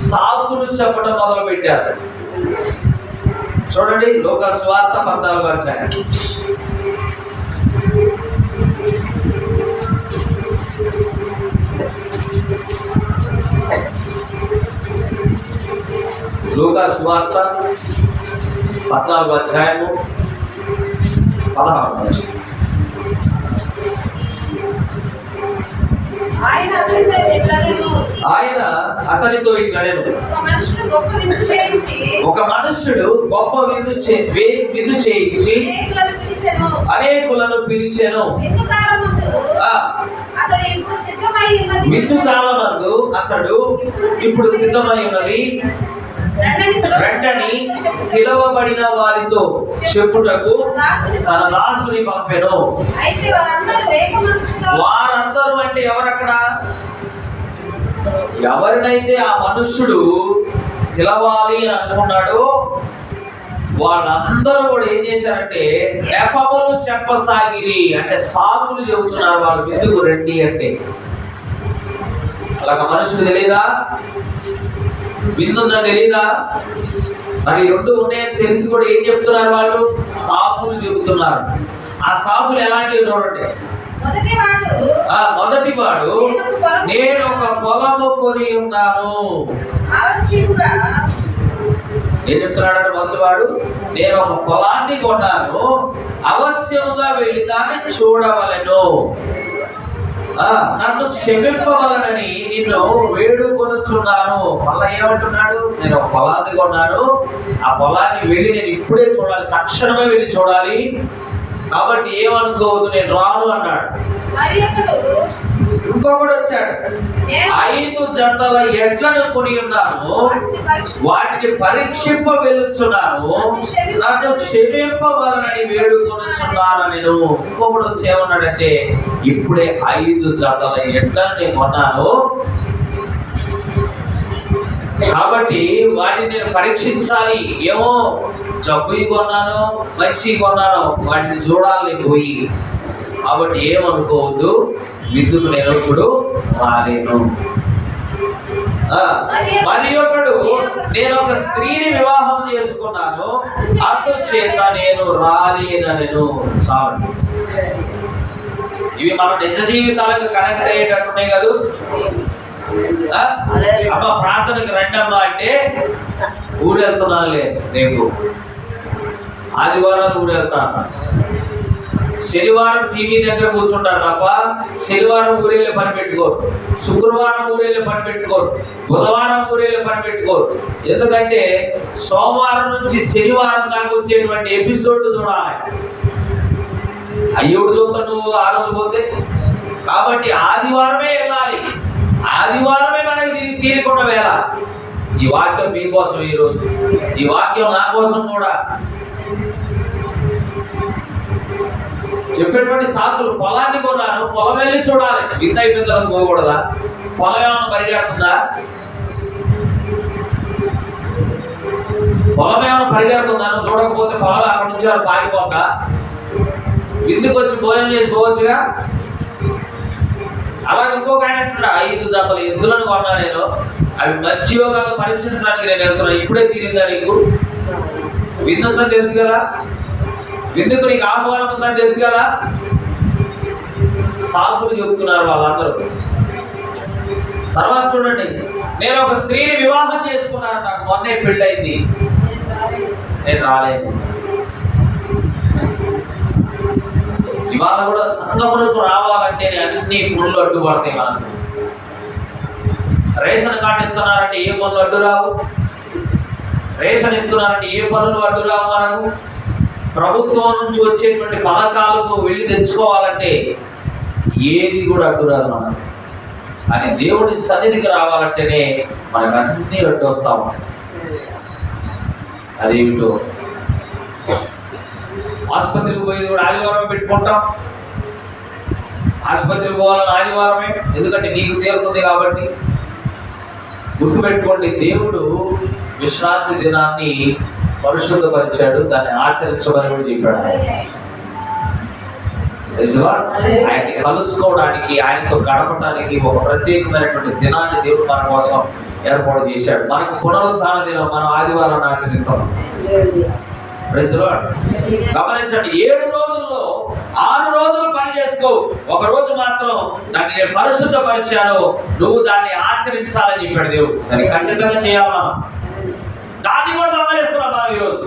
సాకులు చెప్పడం మొదలు పెట్టారు. చూడండి, లోకా సువార్త 14వ అధ్యాయం. లోకా సువార్త 14వ అధ్యాయము 16వ వచనం. ఆయన అతనితో ఇట్లా నేను, ఒక మనుషుడు గొప్ప విందు చేయించి అనేకులను పిలిచెను. విందు కాలమందు అతడు ఇప్పుడు సిద్ధమై ఉన్నది, వెంటనే పిలవబడిన వారితో చెప్పుటకు తన దాసుని పంపెను. వారందరూ అంటే ఎవరక్కడ? ఎవరినైతే ఆ మనుష్యుడు పిలవాలి అని అనుకున్నాడో వాళ్ళందరూ కూడా ఏం చేశారంటే నెపములు చెప్పసాగిరి, అంటే సాకులు చెబుతున్నారు. వాళ్ళు ఎందుకు రండి అంటే, అలాగ మనుషుడు తెలియదా? విందుందా తెలీదా? మరి 2 ఉన్నాయని తెలిసి కూడా ఏం చెప్తున్నారు? వాళ్ళు సాకులు చెబుతున్నారు. ఆ సాకులు ఎలాంటివి చూడండి. మొదటివాడు నేను ఒక పొలము కొని ఉన్నాను. ఏం చెప్తున్నాడు? మొదటివాడు నేను ఒక పొలాన్ని కొన్నాను, అవశ్యముగా వెళ్ళి దాన్ని చూడవలెను, నన్ను క్షమింపవలనని నిన్ను వేడుకొనుచున్నాను. మళ్ళా ఏమంటున్నాడు? నేను ఒక పొలాన్ని కొన్నాను, ఆ పొలాన్ని వెళ్ళి నేను ఇప్పుడే చూడాలి, తక్షణమే వెళ్ళి చూడాలి, కాబట్టి ఏమనుకోవద్దు, నేను రాను అన్నాడు. ఇంకొకడు వచ్చాడు, 5 జతల ఎడ్లను కొని ఉన్నాను, వాటిని పరీక్షింప వెళ్ళుచున్నాను, నన్ను క్షమింపవలనని వేడుకొనుచున్నాను నేను. ఇంకొకడు వచ్చి ఏమన్నాడంటే, ఇప్పుడే 5 జతల ఎడ్లను నేను కొన్నాను, కాబట్టి వాటిని నేను పరీక్షించాలి, ఏమో జబ్బు కొన్నాను, మంచి కొన్నాను, వాటిని చూడాలి పోయి, కాబట్టి ఏమనుకోవద్దు, విందుకు నేను ఇప్పుడు రాలేను. మరి ఒకడు నేను ఒక స్త్రీని వివాహం చేసుకున్నాను, అందుచేత నేను రాలేనను. చాలు. ఇవి మన నిజ జీవితాలకు కనెక్ట్ అయ్యేటట్టున్నాయి కదా. అమ్మ ప్రార్థనకు రండి అమ్మా అంటే ఊరు వెళ్తున్నానులే, రేపు ఆదివారం ఊరు వెళ్తాను, శనివారం టీవీ దగ్గర కూర్చుంటారు తప్ప శనివారం ఊరేళ్ళే పని పెట్టుకోరు, శుక్రవారం ఊరేళ్ళే పని పెట్టుకోరు, బుధవారం ఊరేళ్ళే పని పెట్టుకోరు. ఎందుకంటే సోమవారం నుంచి శనివారం దాకా వచ్చేటువంటి ఎపిసోడ్ చూడాలి. అయ్యోడు చూస్తా నువ్వు ఆ రోజు పోతే. కాబట్టి ఆదివారమే వెళ్ళాలి, ఆదివారమే మనకి తీరికొన్న వేళ. ఈ వాక్యం మీకోసం ఈరోజు, ఈ వాక్యం నా కోసం కూడా. చెప్పేటువంటి సాకులు, పొలాన్ని కొన్నాను, పొలం వెళ్ళి చూడాలి, వింత అయిపోయిన తర్వాత పోకూడదా? పొలం ఏమైనా పరిగెడుతుందా? పొలం ఏమైనా పరిగెడుతుందా? నువ్వు చూడకపోతే పొలం అక్కడ నుంచి వాళ్ళు పారిపోతా, విందుకు వచ్చి భోజనం చేసి పోవచ్చుగా. అలాగే ఇంకొక ఆయన అంటున్నా, 5 జతల ఎద్దులను కొన్నా నేను, అవి మంచివో కాదో పరీక్షించడానికి నేను వెళ్తున్నాను, ఇప్పుడే తీరిందా నీకు? విందంతా తెలుసు కదా, విందుకు నీకు ఆహ్వానం ఉందని తెలుసు కదా. సాకులు చెప్తున్నారు వాళ్ళందరూ. తర్వాత చూడండి, నేను ఒక స్త్రీని వివాహం చేసుకున్నాను, నాకు మొన్నే పెళ్ళయింది, నేను రాలేదు. ఇవాళ కూడా సంఘములకు రావాలంటే అన్ని పనులు అడ్డుపడతాయి మనకు. రేషన్ కార్డు ఇస్తున్నారంటే ఏ పనులు అడ్డు రావు, రేషన్ ఇస్తున్నారంటే ఏ పనులు అడ్డు రావు మనకు. ప్రభుత్వం నుంచి వచ్చేటువంటి పథకాలకు వెళ్ళి తెచ్చుకోవాలంటే ఏది కూడా అడ్డు రాదు మనకు. అని దేవుడి సన్నిధికి రావాలంటేనే మనకు అన్ని అడ్డు వస్తా ఉంటాయి. అదేమిటో, ఆసుపత్రికి పోయేది కూడా ఆదివారం పెట్టుకుంటాం. ఆసుపత్రికి పోవాలని ఆదివారమే, ఎందుకంటే నీకు తేలుతుంది కాబట్టి. గుర్తుపెట్టుకోండి, దేవుడు విశ్రాంతి దినాన్ని పరిశుద్ధపరిచాడు, దాన్ని ఆచరించమని కూడా చెప్పాడు. ఆయన్ని కలుసుకోవడానికి, ఆయనతో గడపడానికి ఒక ప్రత్యేకమైనటువంటి దినాన్ని దేవుడు మన కోసం ఏర్పాటు చేశాడు. మనకు పునరుత్థాన దినం మనం ఆదివారాన్ని ఆచరిస్తాం. గమనించండి, 7 రోజుల్లో 6 రోజులు పని చేసుకో, ఒక రోజు మాత్రం దాన్ని నేను పరిశుద్ధపరిచాను, నువ్వు దాన్ని ఆచరించాలని చెప్పాడు దేవుడు. దాన్ని ఖచ్చితంగా చేయాలి మనం. దాన్ని కూడా దొంగలిస్తున్నాం మనం ఈరోజు.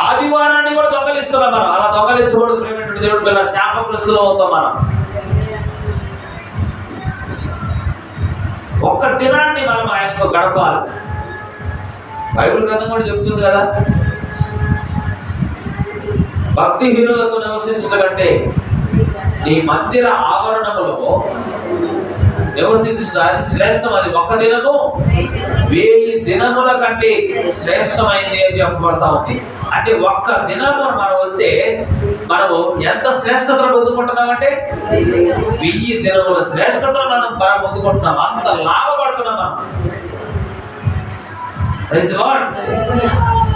ఆదివారాన్ని కూడా దొంగలిస్తున్నాం మనం. అలా దొంగలించకూడదు ప్రేమటువంటి దేవుడి పిల్లలు, శాపగ్రస్తులు అవుతాం మనం. ఒక్క దినాన్ని మనం ఆయనతో గడపాలి. బైబిల్ గ్రంథం కూడా చెప్తుంది కదా, భక్తిహీనులతో నివసించడం కంటే నీ మందిర ఆవరణములో నివసించడం అది శ్రేష్టం. అది ఒక్క దినము 1000 దినముల కంటే శ్రేష్టమైంది అని చెప్పబడతా ఉంది. అంటే ఒక్క దినము మనం వస్తే మనము ఎంత శ్రేష్టతను పొందుకుంటున్నామంటే 1000 దినముల శ్రేష్టతను మనం పొందుకుంటున్నాం. అంత లాభపడుతున్నాం మనం.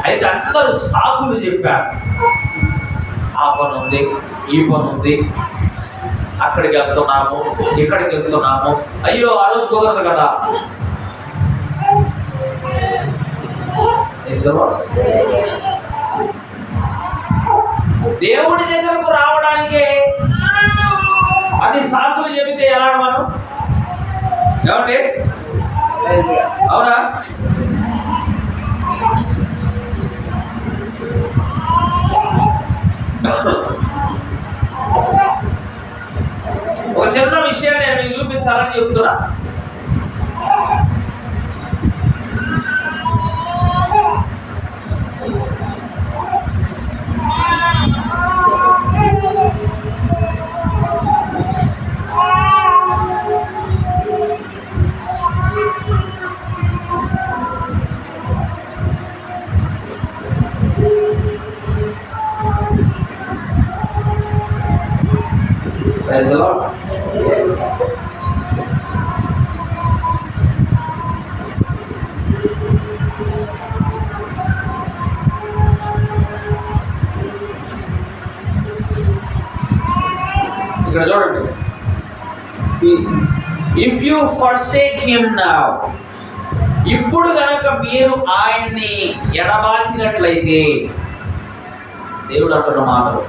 అయితే అందరూ సాకులు చెప్పారు. ఆ పని ఉంది, ఈ పని ఉంది, అక్కడికి వెళ్తున్నాము, ఇక్కడికి వెళ్తున్నాము. అయ్యో ఆ రోజు కుదరదు కదా. దేవుడి దగ్గరకు రావడానికే అన్ని సాకులు చెబితే ఎలా మనం? ఏమండి? అవునా? ఒక చిన్న విషయాన్ని నేను మీకు చూపించాలని చెప్తున్నా. Praise the Lord. ఇక్కడ చూడండి, if you forsake him now, ఇప్పుడు గనక మీరు ఆయన్ని ఎడబాసినట్లయితే, దేవుడు అంటున్న మాటలు,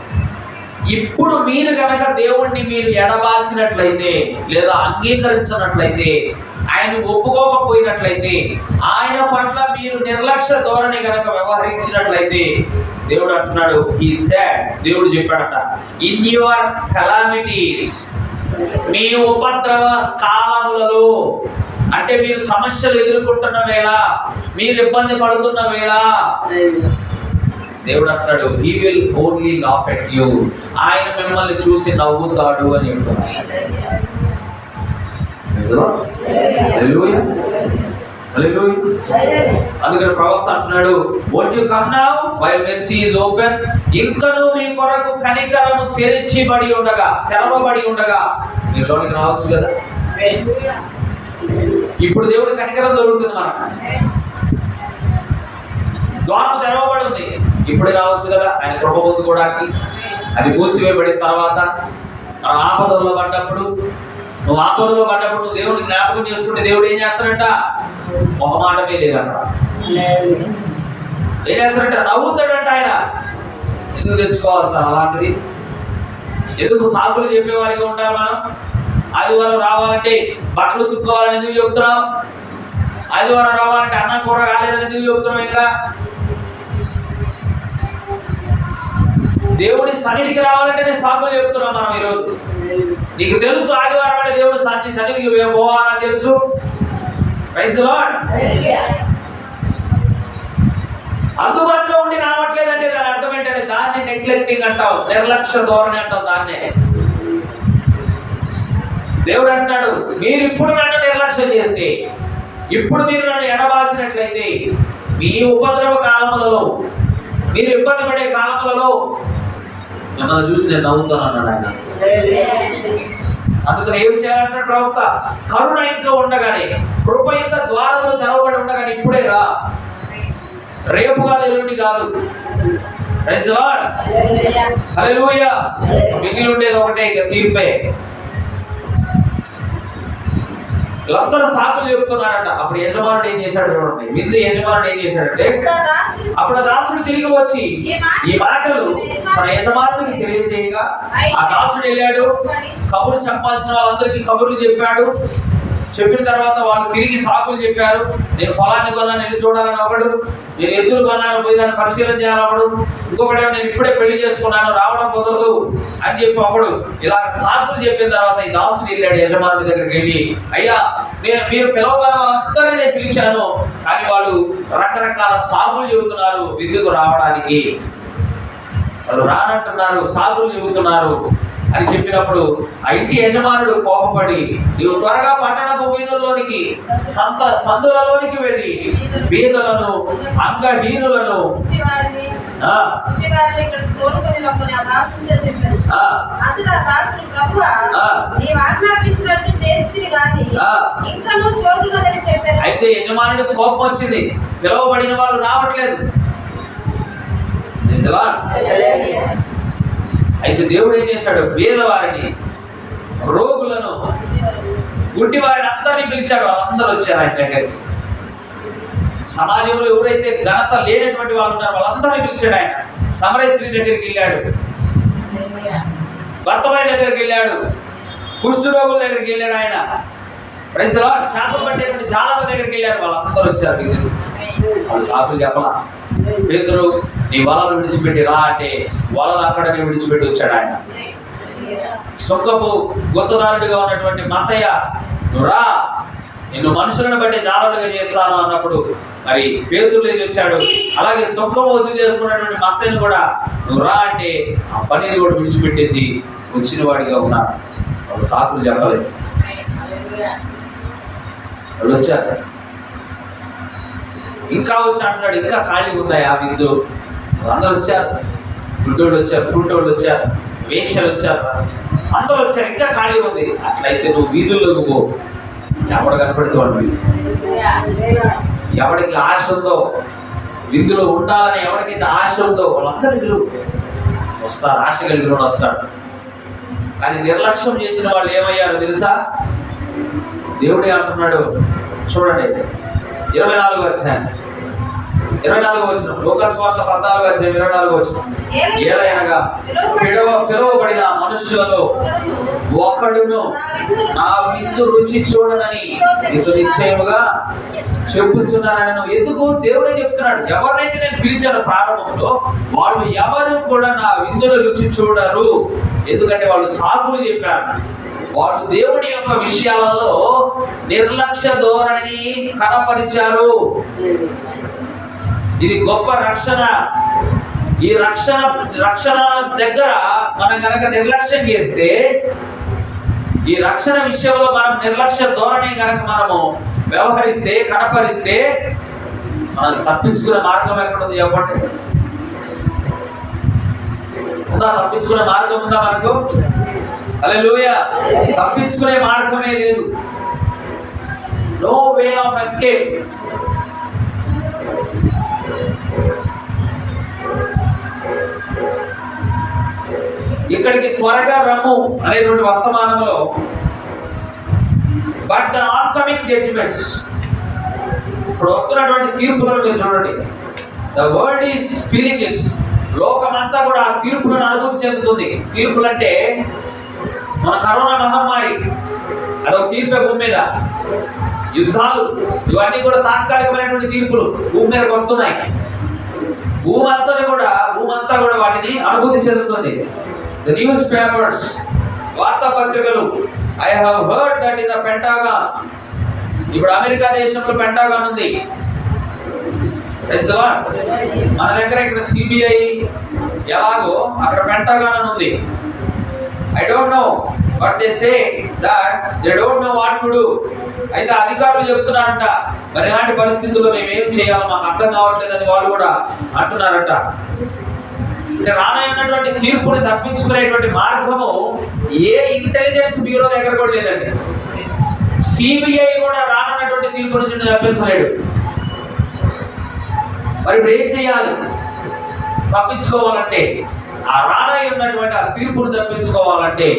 ఇప్పుడు మీరు గనక దేవుణ్ణి మీరు ఎడబాసినట్లయితే లేదా అంగీకరించినట్లయితే, ఆయన ఒప్పుకోకపోయినట్లయితే, ఆయన పట్ల మీరు నిర్లక్ష్య ధోరణి గనక వ్యవహరించినట్లయితే, దేవుడు అంటున్నాడు, హీ సెడ్, దేవుడు చెప్పాడట, ఇన్ యువర్ కలామిటీస్, మీ ఉపద్రవ కాలములలో, అంటే మీరు సమస్యలు ఎదుర్కొంటున్న వేళ, మీరు ఇబ్బంది పడుతున్న వేళ, దేవుడు అంటాడు, he will only laugh at you, ఆయన మిమ్మల్ని చూసి నవ్వుతాడు అని చెప్తున్నాడు. అందుకని ప్రవక్త అంటున్నాడు, won't you come now while mercy is open, ఇంకను మీ కొరకు కనికరము తెరవబడి ఉండగా మీరు లోనికి రావచ్చు కదా. ఇప్పుడు దేవుడు కనికరం దొరుకుతుంది మనకు. ద్వారం తెరవబడి ఉంది, ఇప్పుడే రావచ్చు కదా ఆయన కృప పొందుకోవడానికి. అది మూసివేయబడిన తర్వాత మనం ఆపదల్లో పడ్డప్పుడు, నువ్వు దేవుడిని జ్ఞాపకం చేసుకుంటే దేవుడు ఏం చేస్తాడంట? ఒక మాటమే లేదంట. ఏం చేస్తాడంట? నవ్వుతాడంట ఆయన. ఎందుకు తెచ్చుకోవాలి సార్ అలాంటిది? ఎందుకు సాకులు చెప్పేవారిగా ఉండాలి మనం? ఆదివారం రావాలంటే బట్టలు ఉతుక్కోవాలని ఎందుకు చెప్తున్నాం? ఆదివారం రావాలంటే అన్నం కూర కాలేదని ఎందుకు చెప్తున్నాం? ఇంకా దేవుడి సన్నిధికి రావాలంటే నేను సాకులు చెప్తున్నాం మనం ఈరోజు. నీకు తెలుసు ఆదివారం అంటే దేవుడు సన్నిధికి పోవాలని తెలుసు. Praise the lord. అందుబాటులో ఉండి రావట్లేదంటే దాని అర్థం ఏంటంటే దాన్ని నెగ్లెక్టింగ్ అంటావు, నిర్లక్ష్య ధోరణి అంటావు దాన్నే. దేవుడు అంటాడు, మీరు ఇప్పుడు నన్ను నిర్లక్ష్యం చేస్తే, ఇప్పుడు మీరు నన్ను ఎడబాసినట్లయితే, మీ ఉపద్రవ కాలములలో, మీరు ఇబ్బంది పడే కాలములలో మిమ్మల్ని చూసి నేను నవ్వుతాను అన్నాడు ఆయన. అందుకని ఏం చేయాలంటే ప్రవక్త, కరుణ ఇంకా ఉండగానే, కృప ఇంత ద్వారములు తెరవబడి ఉండగానే ఇప్పుడే రా, రేపు కాదు, ఎల్లుండి కాదు. Praise the Lord. హల్లెలూయా. మిగిలి ఉండేది ఒకటే, ఇక తీర్పే. వీళ్ళందరూ సాకులు చెప్తున్నారట. అప్పుడు యజమానుడు ఏం చేశాడు చూడండి, విందు యజమానుడు ఏం చేశాడంటే, అప్పుడు దాసుడు తిరిగి వచ్చి ఈ మాటలు తన యజమానుడికి తెలియజేయగా, ఆ దాసుడు వెళ్ళాడు, కబుర్లు చెప్పాల్సిన వాళ్ళందరికీ కబుర్లు చెప్పాడు. చెప్పిన తర్వాత వాళ్ళు తిరిగి సాకులు చెప్పారు. నేను పొలాన్ని కొన్నాను, వెళ్ళి చూడాలని ఒకడు, నేను ఎద్దులు కొన్నాను, పోయి దాన్ని పరిశీలన చేయాలి ఒకడు, ఇంకొకటి నేను ఇప్పుడే పెళ్లి చేసుకున్నాను, రావడం కుదరదు అని చెప్పి ఒకడు. ఇలా సాకులు చెప్పిన తర్వాత ఈ దాసుడు వెళ్ళాడు యజమానుడి దగ్గరికి వెళ్ళి, అయ్యా మీరు పిలవబడిన వాళ్ళందరినీ నేను పిలిచాను, కానీ వాళ్ళు రకరకాల సాకులు చెబుతున్నారు విందుకు రావడానికి, వాళ్ళు రానంటున్నారు, సాకులు చెబుతున్నారు అని చెప్పినప్పుడు ఆ ఇంటి యజమానుడు కోపపడి, నీవు త్వరగా పట్టణపు వీధుల్లోనికి, సందులలోనికి వెళ్ళి బీదలను, అంగహీనులను అయితే యజమానుడికి కోపం వచ్చింది, పిలువబడిన వాళ్ళు రావట్లేదు. అయితే దేవుడు ఏం చేశాడు, పేదవారిని, రోగులను, గుడ్డి వారిని అందరినీ పిలిచాడు. వాళ్ళందరూ వచ్చారు ఆయన దగ్గరికి. సమాజంలో ఎవరైతే ఘనత లేనటువంటి వాళ్ళు ఉన్నారో వాళ్ళందరినీ పిలిచాడు ఆయన. సమరయ స్త్రీ దగ్గరికి వెళ్ళాడు, భర్తమై దగ్గరికి వెళ్ళాడు, కుష్ఠరోగుల దగ్గరికి వెళ్ళాడు ఆయన. Praise the lord. చేపలు పట్టేటువంటి జాలర్ల దగ్గరికి వెళ్ళారు, వాళ్ళందరూ వచ్చారు. వాళ్ళు సాకులు చెప్పలా. పేతురు నీ వలలు విడిచిపెట్టి రా అంటే వలలు అక్కడనే విడిచిపెట్టి వచ్చాడు ఆయన. సొక్కపు గుత్తదారుడిగా ఉన్నటువంటి మత్తయ్య నువ్వు రా, నిన్ను మనుషులను బట్టి జాలరులుగా చేస్తాను అన్నప్పుడు మరి పేతురు లేచి వచ్చాడు. అలాగే సొక్క వసూలు చేసుకున్నటువంటి మత్తయ్యను కూడా నువ్వు రా అంటే ఆ పనిని కూడా విడిచిపెట్టేసి వచ్చిన వాడిగా ఉన్నాడు. వాళ్ళు సాకులు చెప్పలేదు, వాళ్ళు వచ్చారు. ఇంకా వచ్చి అంటున్నాడు, ఇంకా ఖాళీగా ఉన్నాయి ఆ విందు. అందరూ వచ్చారు, గుడ్డోళ్ళు వచ్చారు, కుంటోళ్ళు వచ్చారు, వేశ్యలు వచ్చారు, అందరూ వచ్చారు, ఇంకా ఖాళీ ఉంది. అట్లయితే నువ్వు వీధుల్లోకి పో, ఎవడు కనపడితే వాడు. ఎవడికి ఆశ ఉందో, విందులో ఉండాలని ఎవరికైతే ఆశ ఉందో వాళ్ళందరూ వస్తారు, ఆశ కలిగిన వస్తారు. కానీ నిర్లక్ష్యం చేసిన వాళ్ళు ఏమయ్యారు తెలుసా? దేవుడే అంటున్నాడు, చూడండి 24వ అధ్యాయం 24వ వచనం, లోకస్వార్థ 14వ అధ్యాయం 24వ వచనం. ఏలయనగా పిలువబడిన మనుష్యులలో ఒకడును నా విందు రుచి చూడనని నీతో నిశ్చయముగా చెప్పుచున్నానని. ఎందుకు? దేవుడే చెప్తున్నాడు, ఎవరినైతే నేను పిలిచాను ప్రారంభంలో వాళ్ళు ఎవరు కూడా నా విందును రుచి చూడరు. ఎందుకంటే వాళ్ళు సాకులు చెప్పారు. వాళ్ళు దేవుని యొక్క విషయాలలో నిర్లక్ష్య ధోరణిని కనపరిచారు. ఇది గొప్ప రక్షణ. ఈ రక్షణ దగ్గర మనం కనుక నిర్లక్ష్యం చేస్తే, ఈ రక్షణ విషయంలో మనం నిర్లక్ష్య ధోరణి కనుక మనము వ్యవహరిస్తే, కనపరిస్తే, మనం తప్పించుకునే మార్గం ఎక్కడుంది చెప్పండి? ఉందా? తప్పించుకునే మార్గం ఉందా మనకు? హల్లెలూయా. తప్పించుకునే మార్గమే లేదు. No way of escape. ఇక్కడికి త్వరగా రమ్ము అనేటువంటి వర్తమానంలో బట్ ద ఆన్కమింగ్ జడ్జిమెంట్స్, ఇప్పుడు వస్తున్నటువంటి తీర్పులను మీరు చూడండి. The world is feeling it. లోకమంతా కూడా ఆ తీర్పులను అనుభూతి చెందుతుంది. తీర్పులంటే మన కరోనా మహమ్మారి అదొక తీర్పే భూమి మీద. యుద్ధాలు ఇవన్నీ కూడా తాత్కాలికమైనటువంటి తీర్పులు భూమి మీదకి వస్తున్నాయి. భూమి అంతా కూడా వాటిని అనుభూతి చెందుతుంది. The newspapers, వార్తాపత్రికలు. I have heard that in the Pentagon. ఇప్పుడు అమెరికా దేశంలో పెంటాగాన్ ఉంది. మన దగ్గర ఇక్కడ సిబిఐ ఎలాగో అక్కడ పెంటాగాన్ ఉంది. I don't know, but they say that they don't know what to do. అయితే అధికారులు చెప్తున్నారంట, మరి ఇలాంటి పరిస్థితుల్లో మేము ఏం చేయాలో మాకు అర్థం కావట్లేదని వాళ్ళు కూడా అంటున్నారంట. అంటే రానయ్యున్నటువంటి తీర్పుని తప్పించుకునేటువంటి మార్గము ఏ ఇంటెలిజెన్స్ బ్యూరో దగ్గర కూడా లేదండి. సిబిఐ కూడా రానున్నటువంటి తీర్పు నుంచి తప్పించలేడు. మరి ఇప్పుడు ఏం చేయాలి? తప్పించుకోవాలంటే, ఆ రానయ్య ఉన్నటువంటి ఆ తీర్పును తప్పించుకోవాలంటే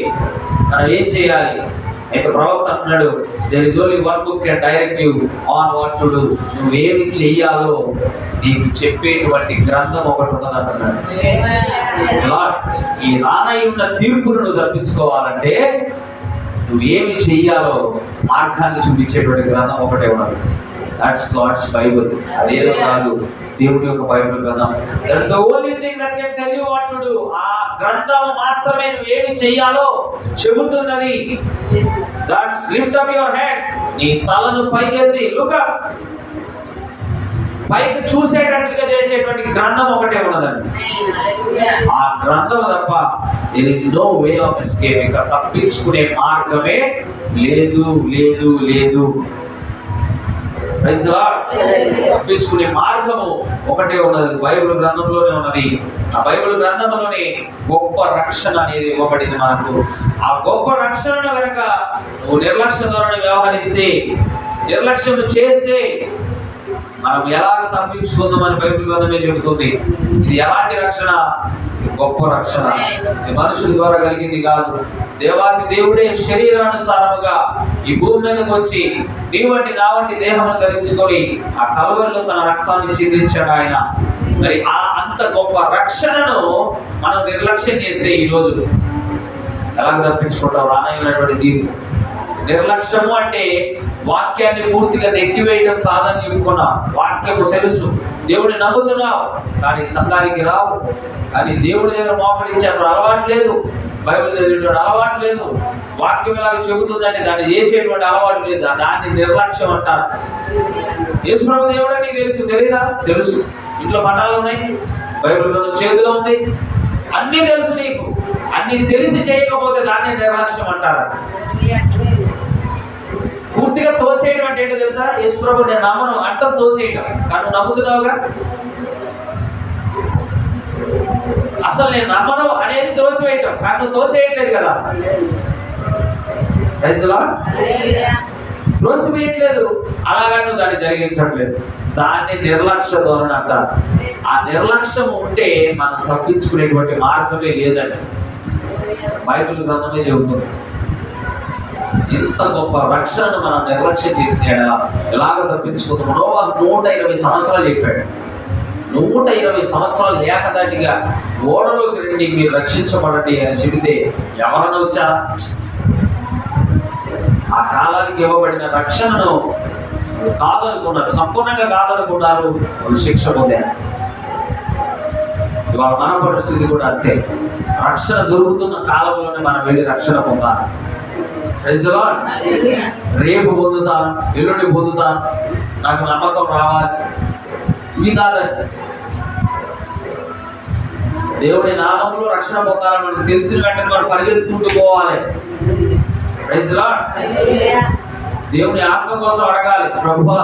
మనం ఏం చేయాలి? అయితే ప్రవక్త అంటున్నాడు, there is only one book can direct you on what to do. నువ్వేమి చెయ్యాలో నీకు చెప్పేటువంటి గ్రంథం ఒకటి ఉన్నది అంటున్నాడు. ఈ రానయ్య ఉన్న తీర్పును నువ్వు తప్పించుకోవాలంటే నువ్వేమి చెయ్యాలో మార్గాన్ని చూపించేటువంటి గ్రంథం ఒకటే ఉన్నది. That's God's Bible. అదేదో కాదు, దేవుడి యొక్క బైబిల్ గ్రంథం. That's the only thing that can tell you what to do. ఆ గ్రంథం మాత్రమే నువ్వు ఏమి చెయ్యాలో చెబుతున్నది. That's lift up your head. నీ తలను పైకెత్తి లుక్ అప్, పైకి చూసేటట్లుగా చేసేటువంటి గ్రంథం ఒకటే ఉన్నదండి. ఆ గ్రంథం తప్ప there is no way of escape. ఇంకా తప్పించుకునే మార్గమే లేదు లేదు లేదు. తప్పించుకునే మార్గము ఒకటే ఉన్నది, బైబిల్ గ్రంథంలోనే ఉన్నది. ఆ బైబిల్ గ్రంథంలోనే గొప్ప రక్షణ అనేది ఇవ్వబడింది మనకు. ఆ గొప్ప రక్షణను కనుక నువ్వు నిర్లక్ష్య ధోరణి వ్యవహరిస్తే, నిర్లక్ష్యం చేస్తే మనం ఎలాగ తప్పించుకుందామని బైబిల్ గ్రంథమే చెబుతుంది. ఇది ఎలాంటి రక్షణ? గొప్ప రక్షణ. ఇది మనుషుల ద్వారా కలిగింది కాదు. దేవాది దేవుడే శరీరానుసారముగా ఈ భూమి మీదకి వచ్చి నీ వంటి నా వంటి దేహమును ధరించుకొని ఆ కలువరిలో తన రక్తాన్ని చిందించాడు ఆయన. మరి ఆ అంత గొప్ప రక్షణను మనం నిర్లక్ష్యం చేస్తే ఈరోజు ఎలాగ తప్పించుకుంటావు? రానయ్యటువంటి తీర్పు. నిర్లక్ష్యము అంటే వాక్యాన్ని పూర్తిగా నెట్టివేయడం కాదని చెప్పుకున్నావు. వాక్యము తెలుసు, దేవుడిని నమ్ముతున్నావు, కానీ సంఘానికి రావు. కానీ దేవుడి దగ్గర మోకరించాను అలవాటు లేదు, బైబిల్ చదివేటువంటి అలవాటు లేదు, వాక్యం ఎలాగ చెబుతుందంటే దాన్ని చేసేటువంటి అలవాటు లేదు. దాన్ని నిర్లక్ష్యం అంటారు. యేసుప్రభు దేవుడు నీకు తెలుసు, తెలీదా? తెలుసు. ఇంట్లో పటాలు ఉన్నాయి, బైబిల్ గ్రంథం చేతిలో ఉంది, అన్నీ తెలుసు నీకు. అన్ని తెలిసి చేయకపోతే దాన్ని నిర్లక్ష్యం అంటారు. పూర్తిగా తోసేయడం అంటే ఏంటో తెలుసా? యేసుప్రభు నేను నమ్మను అంట తోసేయడం. కానీ నువ్వు నమ్ముతున్నావుగా. అసలు నేను నమ్మను అనేది తోసివేయటం, కానీ నువ్వు తోసేయట్లేదు కదా. తోసివేయట్లేదు, అలాగని నువ్వు దాన్ని జరిగించట్లేదు. దాన్ని నిర్లక్ష్య ధోరణి అంటారు. ఆ నిర్లక్ష్యం ఉంటే మనం తప్పించుకునేటువంటి మార్గమే లేదండి. బైబిల్ గ్రంథమే చెబుతుంది. ఇంత గొప్ప రక్షణను మనం నిర్లక్ష్యం చేసినాడు. ఎలాగ తప్పించుకుంటున్నాం? నోవా 120 సంవత్సరాలు చెప్పాడు. 120 సంవత్సరాలు ఏకదాటిగా ఓడలోకి రండి మీరు రక్షించబడండి అని చెబితే ఎవరన్నా వచ్చారా? ఆ కాలానికి ఇవ్వబడిన రక్షణను కాదనుకున్నారు, సంపూర్ణంగా కాదనుకున్నారు, వాళ్ళు శిక్ష పొందారు. ఇవాళ మన పరిస్థితి కూడా అంతే. రక్షణ దొరుకుతున్న కాలంలోనే మనం వెళ్ళి రక్షణ పొందాలి. రేపు పొందుతాను, ఎల్లుండి పొందుతాను, నాకు నమ్మకం రావాలి, ఇవి కాదండి. దేవుడి నామంలో రక్షణ పొందాలని మనకు తెలిసిన వెంటనే మనం పరిగెత్తుకుంటూ పోవాలి. దేవుని ఆత్మ కోసం అడగాలి. ప్రభువా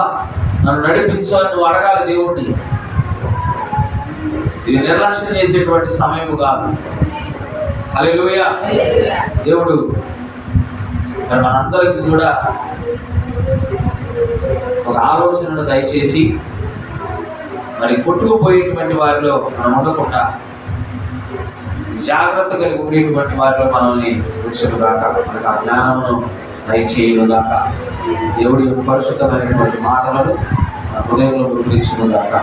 నన్ను నడిపించు అని నువ్వు అడగాలి దేవుడిని. ఇది నిర్లక్ష్యం చేసేటువంటి సమయం కాదు. హల్లెలూయా. దేవుడు మనందరికీ కూడా ఒక ఆలోచనను దయచేసి మరి కొట్టుకుపోయేటువంటి వారిలో మనం ఉండకుండా జాగ్రత్త కలిగి ఉండేటువంటి వారిలో మనల్ని ఉంచును గాక. మనకు ఆ జ్ఞానమును దయచేయును గాక. దేవుడి యొక్క పరిశుద్ధమైనటువంటి మాటలను హృదయంలో గుర్తించును గాక.